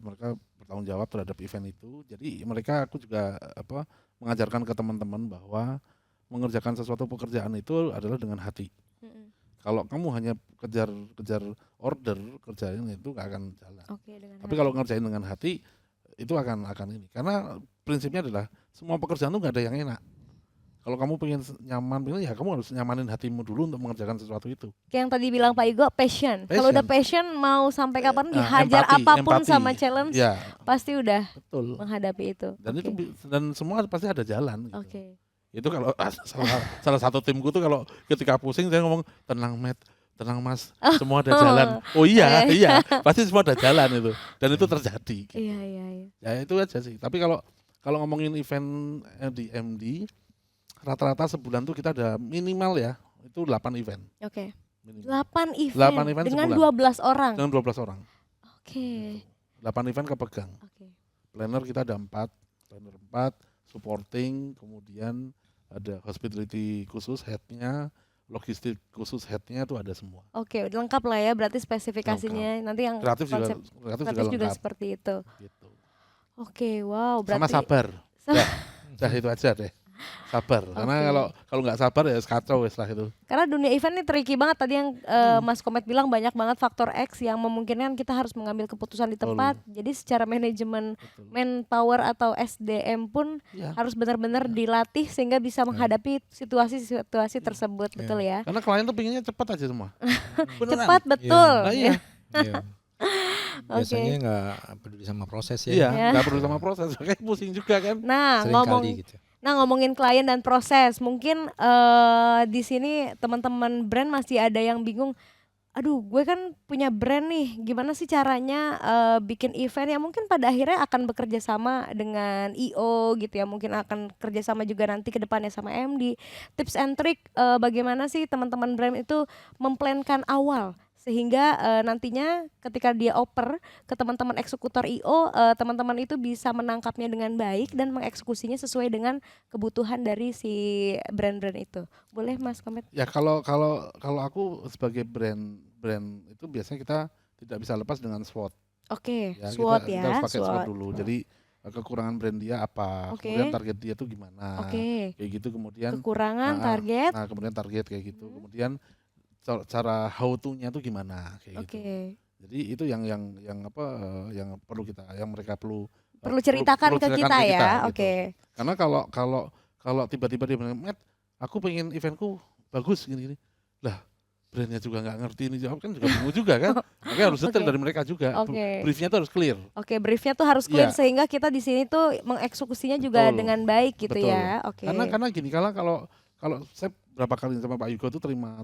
Speaker 2: Mereka bertanggung jawab terhadap event itu. Jadi aku juga mengajarkan ke teman-teman bahwa mengerjakan sesuatu pekerjaan itu adalah dengan hati. Kalau kamu hanya kejar order, kerjain itu gak akan jalan. Tapi kalau ngerjain dengan hati itu akan ini. Karena prinsipnya adalah semua pekerjaan itu gak ada yang enak. Kalau kamu pengen nyaman, ya kamu harus nyamanin hatimu dulu untuk mengerjakan sesuatu itu.
Speaker 1: Kayak yang tadi bilang Pak Igo, passion. Kalau udah passion, mau sampai kapan dihajar apapun sama challenge, pasti udah menghadapi itu.
Speaker 2: Dan semua pasti ada jalan. Gitu. Itu kalau salah satu timku tuh kalau ketika pusing saya ngomong, tenang Matt, tenang Mas, semua ada jalan. Oh iya, pasti semua ada jalan itu. Dan itu terjadi. Gitu.
Speaker 1: Iya.
Speaker 2: Ya itu aja sih. Tapi kalau ngomongin event di MD, rata-rata sebulan tuh kita ada minimal ya, itu 8 event.
Speaker 1: 8 event dengan sebulan. 12 orang?
Speaker 2: Dengan 12 orang. 8 event kepegang. Planner kita ada 4, supporting, kemudian ada hospitality khusus headnya, logistik khusus headnya itu ada semua.
Speaker 1: Lengkap lah ya, berarti spesifikasinya. Nanti yang
Speaker 2: kreatif
Speaker 1: juga seperti itu.
Speaker 2: Gitu.
Speaker 1: Wow. Berarti
Speaker 2: sama sabar. Dah itu aja deh. Sabar, karena kalau nggak sabar ya kacau wes lah itu. Karena
Speaker 1: dunia event ini tricky banget, tadi yang Mas Komet bilang banyak banget faktor X yang memungkinkan kita harus mengambil keputusan di tempat. Jadi secara manajemen manpower atau SDM pun harus benar-benar dilatih sehingga bisa menghadapi situasi-situasi tersebut, betul ya?
Speaker 2: Karena klien tuh pinginnya cepat aja semua.
Speaker 1: Cepat, betul.
Speaker 3: Biasanya nggak peduli sama proses ya.
Speaker 2: Iya, nggak peduli sama proses, kayak pusing juga kan.
Speaker 1: Nah, ngomongin klien dan proses, mungkin di sini teman-teman brand masih ada yang bingung. Aduh, gue kan punya brand nih, gimana sih caranya bikin event yang mungkin pada akhirnya akan bekerja sama dengan IO gitu ya, mungkin akan kerja sama juga nanti ke depannya sama MD. Tips and trick bagaimana sih teman-teman brand itu memplankan awal sehingga nantinya ketika dia oper ke teman-teman eksekutor IO, teman-teman itu bisa menangkapnya dengan baik dan mengeksekusinya sesuai dengan kebutuhan dari si brand-brand itu. Boleh Mas Komet?
Speaker 2: Ya kalau aku sebagai brand itu biasanya kita tidak bisa lepas dengan SWOT.
Speaker 1: SWOT
Speaker 2: kita harus pakai SWOT dulu. Jadi kekurangan brand dia apa, kemudian target dia tuh gimana, kayak gitu. Kemudian
Speaker 1: kekurangan, target.
Speaker 2: Nah kemudian target kayak gitu. Kemudian cara how to-nya tuh gimana kayak gitu. Jadi itu yang perlu mereka perlu
Speaker 1: ceritakan ke kita ya.
Speaker 2: Gitu. Karena kalau tiba-tiba dia bilang, "Matt, aku pengen eventku bagus gini-gini." Lah, brandnya juga nggak ngerti ini jawab kan juga bingung juga kan. Makanya harus detail dari mereka juga. Briefnya tuh harus clear.
Speaker 1: Briefnya tuh harus clear sehingga kita di sini tuh mengeksekusinya juga dengan baik gitu ya.
Speaker 2: Karena gini, kalau saya berapa kali sama Pak Yugo tuh terima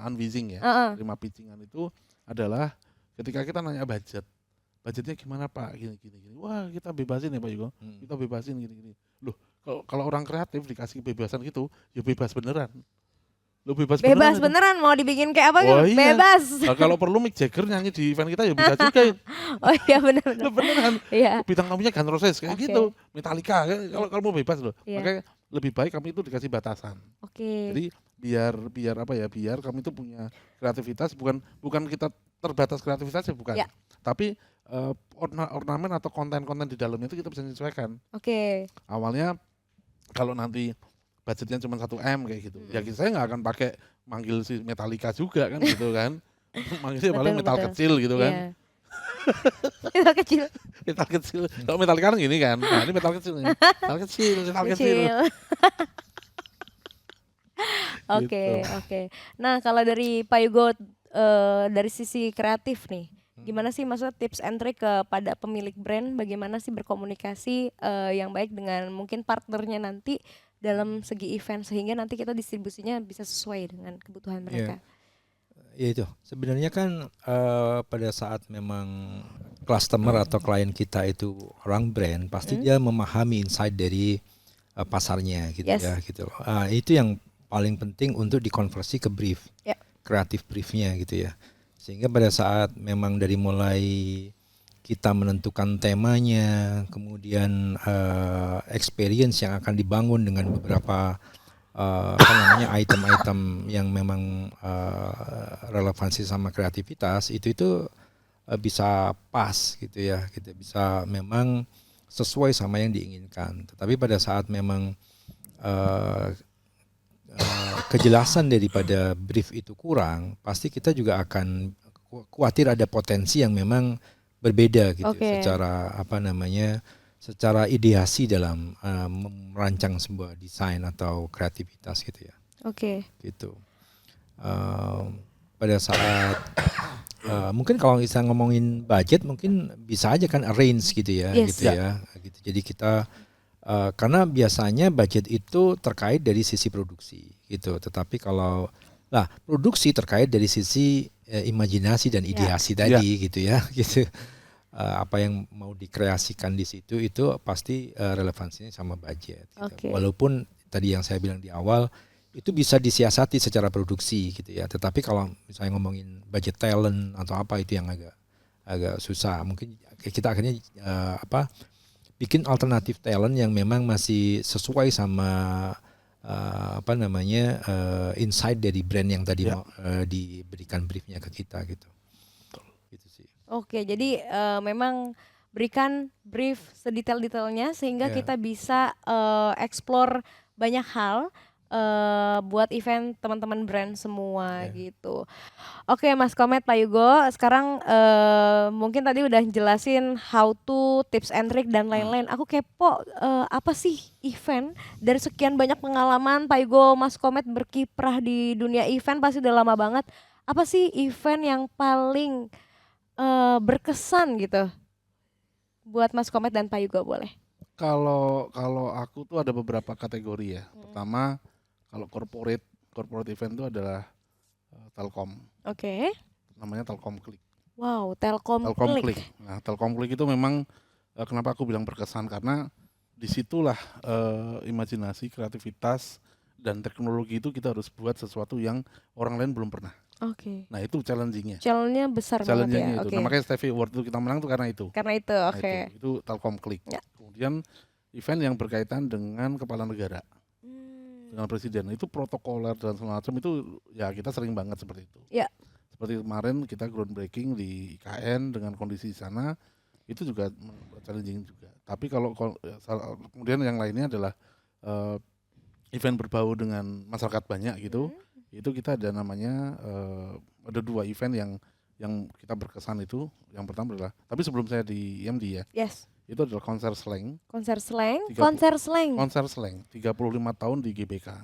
Speaker 2: unwizing ya, terima pitchingan itu adalah ketika kita nanya budgetnya gimana Pak, gini. Wah kita bebasin ya Pak Yugo, kita bebasin gini. Loh kalau orang kreatif dikasih kebebasan gitu, ya bebas beneran. Lo bebas
Speaker 1: beneran mau dibikin kayak apa gitu?
Speaker 2: Iya.
Speaker 1: Bebas.
Speaker 2: Nah, kalau perlu Mick Jagger nyanyi di event kita ya bisa juga.
Speaker 1: Oh iya benar.
Speaker 2: Beneran. Bintang tamunya Guns N' Roses kayak gitu, Metallica. Kalau mau bebas loh. Makanya lebih baik kami itu dikasih batasan.
Speaker 1: Jadi
Speaker 2: biar apa ya, biar kami itu punya kreativitas, bukan kita terbatas kreativitasnya, bukan.
Speaker 1: Ya.
Speaker 2: Tapi ornamen atau konten-konten di dalamnya itu kita bisa menyesuaikan.
Speaker 1: Oke.
Speaker 2: Awalnya kalau nanti budgetnya cuma 1 M kayak gitu, ya saya nggak akan pakai manggil si Metallica juga kan gitu kan. Manggilnya paling metal kecil gitu kan.
Speaker 1: Iya. Metal kecil.
Speaker 2: Metal kecil. Kalau Metallica kan gini kan. Nah, ini metal kecil nih. Metal kecil.
Speaker 1: Oke,
Speaker 2: Gitu.
Speaker 1: oke. Nah, kalau dari Pak Yugo dari sisi kreatif nih, gimana sih maksudnya tips and trick kepada pemilik brand, bagaimana sih berkomunikasi yang baik dengan mungkin partnernya nanti dalam segi event sehingga nanti kita distribusinya bisa sesuai dengan kebutuhan mereka.
Speaker 3: Ya itu sebenarnya kan pada saat memang customer atau klien kita itu orang brand, pasti dia memahami insight dari pasarnya gitu ya gitu loh. Itu yang paling penting untuk dikonversi ke brief, kreatif briefnya gitu ya. Sehingga pada saat memang dari mulai kita menentukan temanya, kemudian experience yang akan dibangun dengan beberapa item-item yang memang relevansi sama kreativitas itu bisa pas gitu ya, gitu, bisa memang sesuai sama yang diinginkan. Tetapi pada saat memang kejelasan daripada brief itu kurang, pasti kita juga akan khawatir ada potensi yang memang berbeda gitu secara secara ideasi dalam merancang sebuah desain atau kreativitas gitu ya. Gitu. Pada saat mungkin kalau kita ngomongin budget mungkin bisa aja kan arrange gitu ya, gitu. Jadi kita karena biasanya budget itu terkait dari sisi produksi gitu. Tetapi kalau produksi terkait dari sisi imajinasi dan ideasi tadi gitu ya, gitu. Apa yang mau dikreasikan di situ itu pasti relevansinya sama budget gitu. Walaupun tadi yang saya bilang di awal itu bisa disiasati secara produksi gitu ya, tetapi kalau misalnya ngomongin budget talent atau apa itu yang agak susah. Mungkin kita akhirnya bikin alternatif talent yang memang masih sesuai sama insight dari brand yang tadi mau diberikan briefnya ke kita gitu. Gitu sih.
Speaker 1: Oke, jadi memang berikan brief sedetail-detailnya sehingga kita bisa explore banyak hal buat event teman-teman brand semua gitu. Oke, Mas Komet, Pak Yugo, sekarang mungkin tadi udah jelasin how to, tips and trick dan lain-lain. Aku kepo apa sih event dari sekian banyak pengalaman Pak Yugo, Mas Komet berkiprah di dunia event pasti udah lama banget. Apa sih event yang paling berkesan gitu buat Mas Komet dan Pak Yugo boleh?
Speaker 2: Kalau aku tuh ada beberapa kategori ya. Pertama kalau corporate event itu adalah Telkom. Namanya Telkom Klik.
Speaker 1: Wow, Telkom Klik.
Speaker 2: Nah, Telkom Klik itu memang kenapa aku bilang berkesan karena disitulah imajinasi, kreativitas dan teknologi itu kita harus buat sesuatu yang orang lain belum pernah. Nah itu challenge-nya.
Speaker 1: Challenge-nya besar banget ya.
Speaker 2: Itu. Nah, makanya Stevie Award itu kita menang tuh karena itu. Itu Telkom Klik. Kemudian event yang berkaitan dengan kepala negara, dengan presiden, itu protokoler dan segala macam itu ya kita sering banget seperti itu. Seperti kemarin kita groundbreaking di IKN dengan kondisi di sana itu juga challenging juga. Tapi kalau kemudian yang lainnya adalah event berbau dengan masyarakat banyak gitu. Itu kita ada namanya ada 2 event yang kita berkesan itu. Yang pertama adalah, tapi sebelum saya di IMD ya, itu adalah konser slang.
Speaker 1: 35
Speaker 2: tahun di GBK.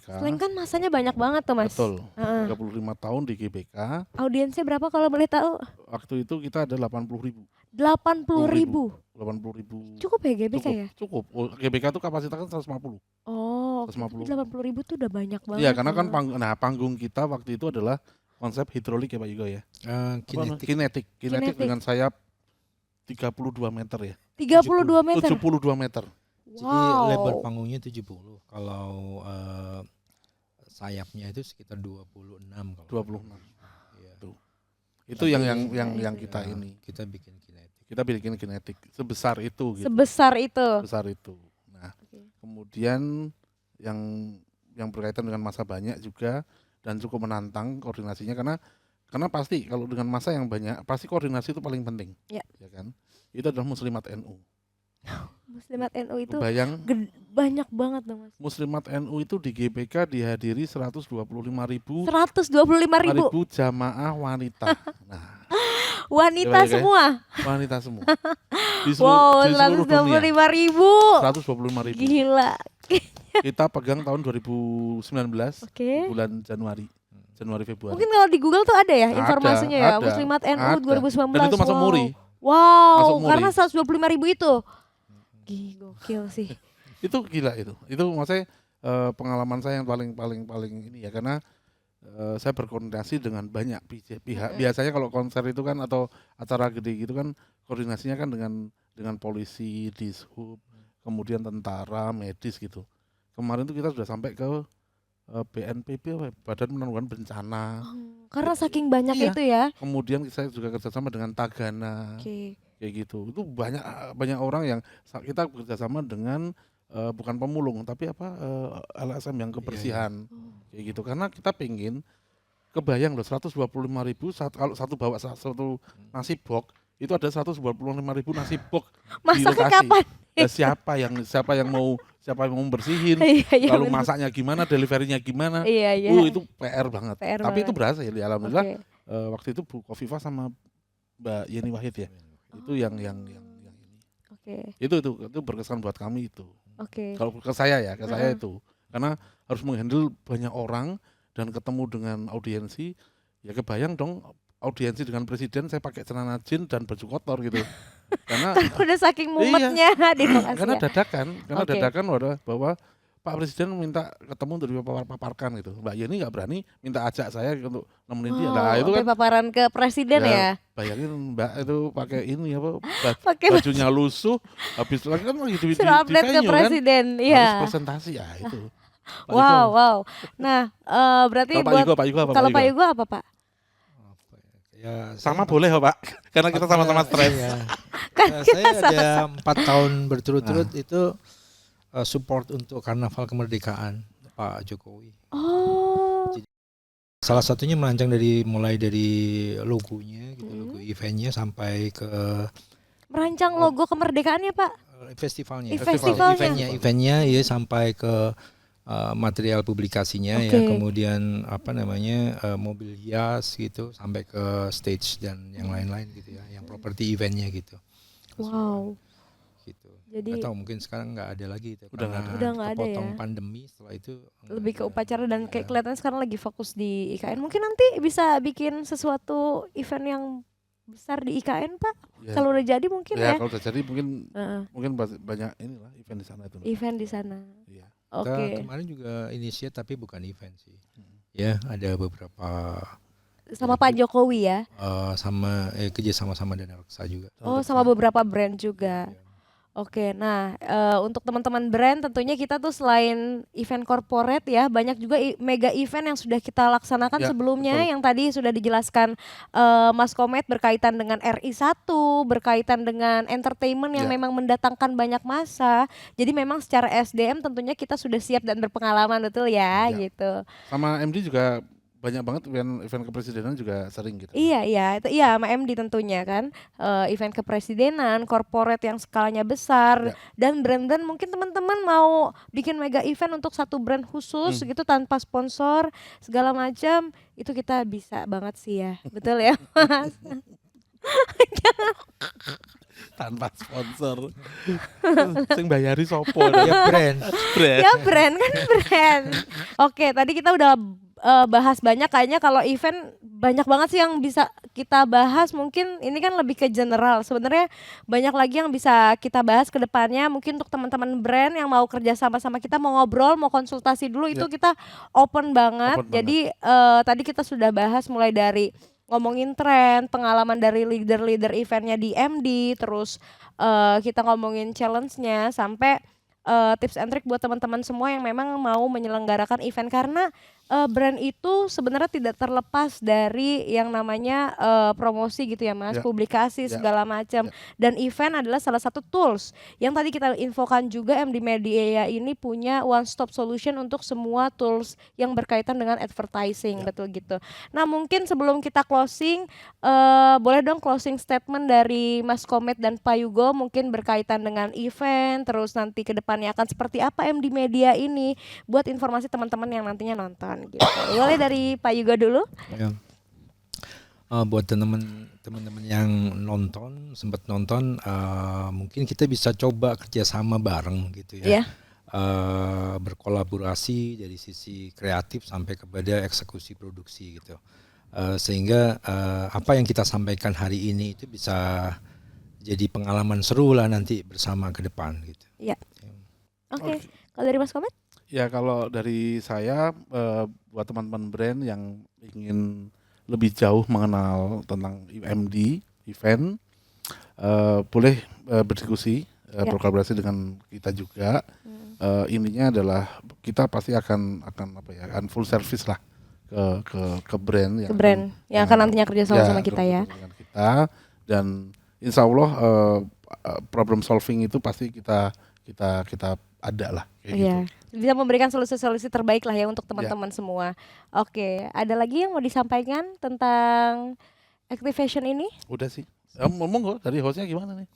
Speaker 1: Slang kan masanya banyak banget tuh Mas.
Speaker 2: Betul. 35 tahun di GBK.
Speaker 1: Audiensnya berapa kalau boleh tahu?
Speaker 2: Waktu itu kita ada 80.000.
Speaker 1: 80.000. Cukup ya GBK ya?
Speaker 2: Cukup. GBK itu kapasitasnya 150.
Speaker 1: 150.000 tuh udah banyak banget.
Speaker 2: Iya, karena kan panggung kita waktu itu adalah konsep hidrolik ya Pak Yugo ya. Kinetik dengan sayap 32 meter ya.
Speaker 1: 32 meter.
Speaker 2: 72 meter.
Speaker 3: Jadi lebar panggungnya 70. Kalau sayapnya itu sekitar 26 kalau.
Speaker 2: 26. Iya. Itu yang kita ini.
Speaker 3: Kita bikin kinetik.
Speaker 2: Sebesar itu gitu.
Speaker 1: Sebesar itu.
Speaker 2: Nah, kemudian yang yang berkaitan dengan massa banyak juga dan cukup menantang koordinasinya karena pasti kalau dengan massa yang banyak pasti koordinasi itu paling penting.
Speaker 1: Ya
Speaker 2: kan? Itu adalah Muslimat NU.
Speaker 1: Muslimat NU itu
Speaker 2: banyak
Speaker 1: banget dong Mas.
Speaker 2: Muslimat NU itu di GBK dihadiri 125.000 jamaah wanita. Nah,
Speaker 1: wanita semua.
Speaker 2: Wanita semua.
Speaker 1: Wow, 125.000.
Speaker 2: 125.000.
Speaker 1: Gila.
Speaker 2: Kita pegang tahun 2019 bulan Januari Februari.
Speaker 1: Mungkin kalau di Google tuh ada ya informasinya ya, Muslimat NU 2019.
Speaker 2: Dan itu masuk MURI.
Speaker 1: Wow, karena 125.000 itu. Gokil sih.
Speaker 2: Itu gila itu. Itu maksudnya pengalaman saya yang paling ini ya, karena saya berkoordinasi dengan banyak pihak. Biasanya kalau konser itu kan atau acara gede gitu kan koordinasinya kan dengan polisi, dishub, kemudian tentara, medis gitu. Kemarin tuh kita sudah sampai ke BNPB, Badan Penanggulangan Bencana.
Speaker 1: Karena saking banyak itu ya.
Speaker 2: Kemudian saya juga kerjasama dengan Tagana, kayak gitu. Itu banyak orang yang kita kerjasama dengan bukan pemulung tapi LSM yang kebersihan, kayak gitu. Karena kita pengen kebayang loh 125.000 kalau satu bawa satu nasi box itu ada 125.000 nasi box di lokasi. Kapan? Siapa yang mau bersihin, lalu masaknya gimana, deliverynya gimana, itu PR banget. Tapi itu berhasil ya, alhamdulillah. Waktu itu Bu Kofifa sama Mbak Yeni Wahid ya, itu yang ini. Itu berkesan buat kami itu. Kalau ke saya itu, karena harus menghandle banyak orang dan ketemu dengan audiensi, ya kebayang dong audiensi dengan presiden saya pakai celana jin dan baju kotor gitu. Karena
Speaker 1: udah saking mumetnya di lokasi.
Speaker 2: Karena dadakan bahwa Pak Presiden minta ketemu untuk dipaparkan gitu. Mbak Yeni nggak berani minta ajak saya untuk nemenin dia. Nah, itu kan
Speaker 1: paparan ke presiden ya.
Speaker 2: Bayangin Mbak itu pakai ini bajunya lusuh, habis lagi kan lagi di
Speaker 1: update ke presiden, kan,
Speaker 2: harus presentasi ya itu.
Speaker 1: Wow. Nah, berarti kalau Pak Yugo apa Pak?
Speaker 3: Ya,
Speaker 2: sama boleh Pak, karena kita sama-sama stres.
Speaker 3: Ya. Saya ada 4 tahun berturut-turut itu support untuk Karnaval Kemerdekaan Pak Jokowi. Jadi, salah satunya merancang mulai dari logonya, gitu, logo eventnya sampai ke
Speaker 1: merancang logo kemerdekaannya Pak.
Speaker 3: Festivalnya. Eventnya ya sampai ke material publikasinya ya, kemudian mobil hias gitu sampai ke stage dan yang lain-lain gitu ya, yang properti eventnya gitu.
Speaker 1: Wow.
Speaker 3: Gitu.
Speaker 1: Jadi
Speaker 3: atau mungkin sekarang nggak ada lagi itu,
Speaker 1: udah nggak ada ya.
Speaker 3: Pandemi, setelah itu
Speaker 1: lebih ke upacara dan kayak kelihatan sekarang lagi fokus di IKN. Mungkin nanti bisa bikin sesuatu event yang besar di IKN Pak. Ya. Kalau udah jadi mungkin ya.
Speaker 2: Kalau udah jadi mungkin banyak inilah event di sana itu.
Speaker 1: Event di sana.
Speaker 2: Iya.
Speaker 3: Kemarin juga inisiat tapi bukan event sih. Ya, ada beberapa
Speaker 1: sama Pak Jokowi ya.
Speaker 3: Sama kerja sama Dana Reksa juga.
Speaker 1: Sama beberapa brand juga. Oke, nah untuk teman-teman brand tentunya kita tuh selain event corporate ya, banyak juga mega event yang sudah kita laksanakan sebelumnya, betul. Yang tadi sudah dijelaskan Mas Komet berkaitan dengan RI1, berkaitan dengan entertainment yang memang mendatangkan banyak massa. Jadi memang secara SDM tentunya kita sudah siap dan berpengalaman, betul ya. Gitu.
Speaker 2: Sama MD juga banyak banget event kepresidenan juga sering gitu.
Speaker 1: Iya sama MD tentunya kan, event kepresidenan, corporate yang skalanya besar, dan brand-brand mungkin teman-teman mau bikin mega event untuk satu brand khusus gitu tanpa sponsor segala macam, itu kita bisa banget sih ya, betul ya Mas?
Speaker 2: Tanpa sponsor, sing bayari sopo ya
Speaker 3: brand.
Speaker 1: Ya brand. Oke, tadi kita udah bahas banyak, kayaknya kalau event banyak banget sih yang bisa kita bahas. Mungkin ini kan lebih ke general, sebenarnya banyak lagi yang bisa kita bahas ke depannya. Mungkin untuk teman-teman brand yang mau kerja sama kita, mau ngobrol, mau konsultasi dulu, itu kita open banget. Jadi tadi kita sudah bahas mulai dari ngomongin tren, pengalaman dari leader eventnya di MD, terus kita ngomongin challenge-nya, sampai tips and trick buat teman-teman semua yang memang mau menyelenggarakan event. Karena brand itu sebenarnya tidak terlepas dari yang namanya promosi gitu ya Mas, publikasi segala macam. Dan event adalah salah satu tools. Yang tadi kita infokan juga MD Media ini punya one stop solution untuk semua tools yang berkaitan dengan advertising, betul gitu. Nah mungkin sebelum kita closing, boleh dong closing statement dari Mas Komet dan Pak Yugo mungkin berkaitan dengan event, terus nanti ke depannya akan seperti apa MD Media ini buat informasi teman-teman yang nantinya nonton gitu. Boleh dari Pak Yugo dulu?
Speaker 3: Ya. Buat teman-teman yang sempat nonton, mungkin kita bisa coba kerjasama bareng gitu ya. Berkolaborasi dari sisi kreatif sampai kepada eksekusi produksi gitu. Sehingga apa yang kita sampaikan hari ini itu bisa jadi pengalaman seru lah nanti bersama ke depan gitu.
Speaker 1: Iya. Oke. Kalau dari Mas Komet?
Speaker 2: Ya kalau dari saya buat teman-teman brand yang ingin lebih jauh mengenal tentang MD event, boleh berdiskusi, berkolaborasi dengan kita juga. Ininya adalah kita pasti akan full service lah ke brand
Speaker 1: yang akan nantinya kerja sama kita ya.
Speaker 2: Dengan kita, dan insya Allah problem solving itu pasti kita ada lah kayak gitu.
Speaker 1: Bisa memberikan solusi-solusi terbaik lah ya untuk teman-teman semua. Oke, ada lagi yang mau disampaikan tentang Activation ini?
Speaker 2: Udah sih. Ngomong kok dari hostnya gimana nih?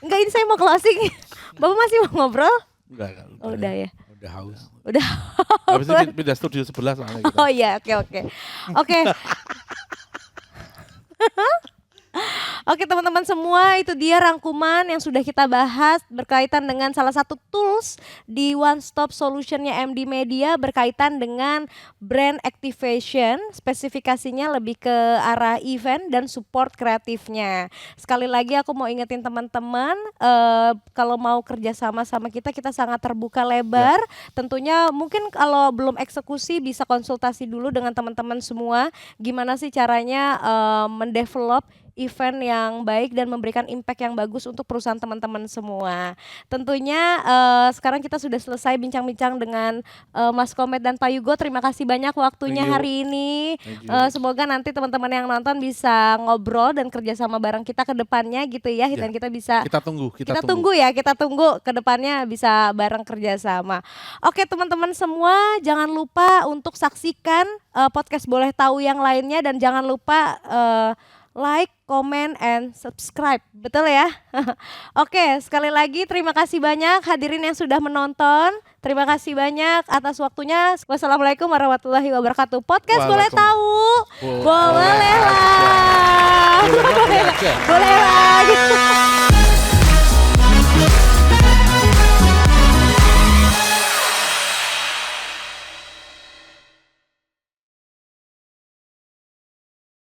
Speaker 1: Enggak, ini saya mau closing. Bapak masih mau ngobrol?
Speaker 2: Enggak.
Speaker 1: Udah ya.
Speaker 3: Udah haus.
Speaker 1: Udah.
Speaker 2: Habis itu pindah studio sebelah soalnya gitu.
Speaker 1: Oh iya, oke. Oke teman-teman semua, itu dia rangkuman yang sudah kita bahas berkaitan dengan salah satu tools di One Stop Solutionnya MD Media berkaitan dengan brand activation, spesifikasinya lebih ke arah event dan support kreatifnya. Sekali lagi aku mau ingetin teman-teman, kalau mau kerjasama sama kita sangat terbuka lebar. Tentunya mungkin kalau belum eksekusi bisa konsultasi dulu dengan teman-teman semua, gimana sih caranya mendevelop event yang baik dan memberikan impact yang bagus untuk perusahaan teman-teman semua. Tentunya sekarang kita sudah selesai bincang-bincang dengan Mas Komet dan Pak Yugo. Terima kasih banyak waktunya hari ini. Semoga nanti teman-teman yang nonton bisa ngobrol dan kerjasama bareng kita ke depannya gitu ya. Dan kita bisa kita tunggu ke depannya bisa bareng kerjasama. Oke teman-teman semua, jangan lupa untuk saksikan podcast Boleh Tahu yang lainnya dan jangan lupa like, comment, and subscribe. Betul ya? Oke, sekali lagi terima kasih banyak hadirin yang sudah menonton. Terima kasih banyak atas waktunya. Wassalamualaikum warahmatullahi wabarakatuh. Podcast Boleh Tahu. Boleh lah. Boleh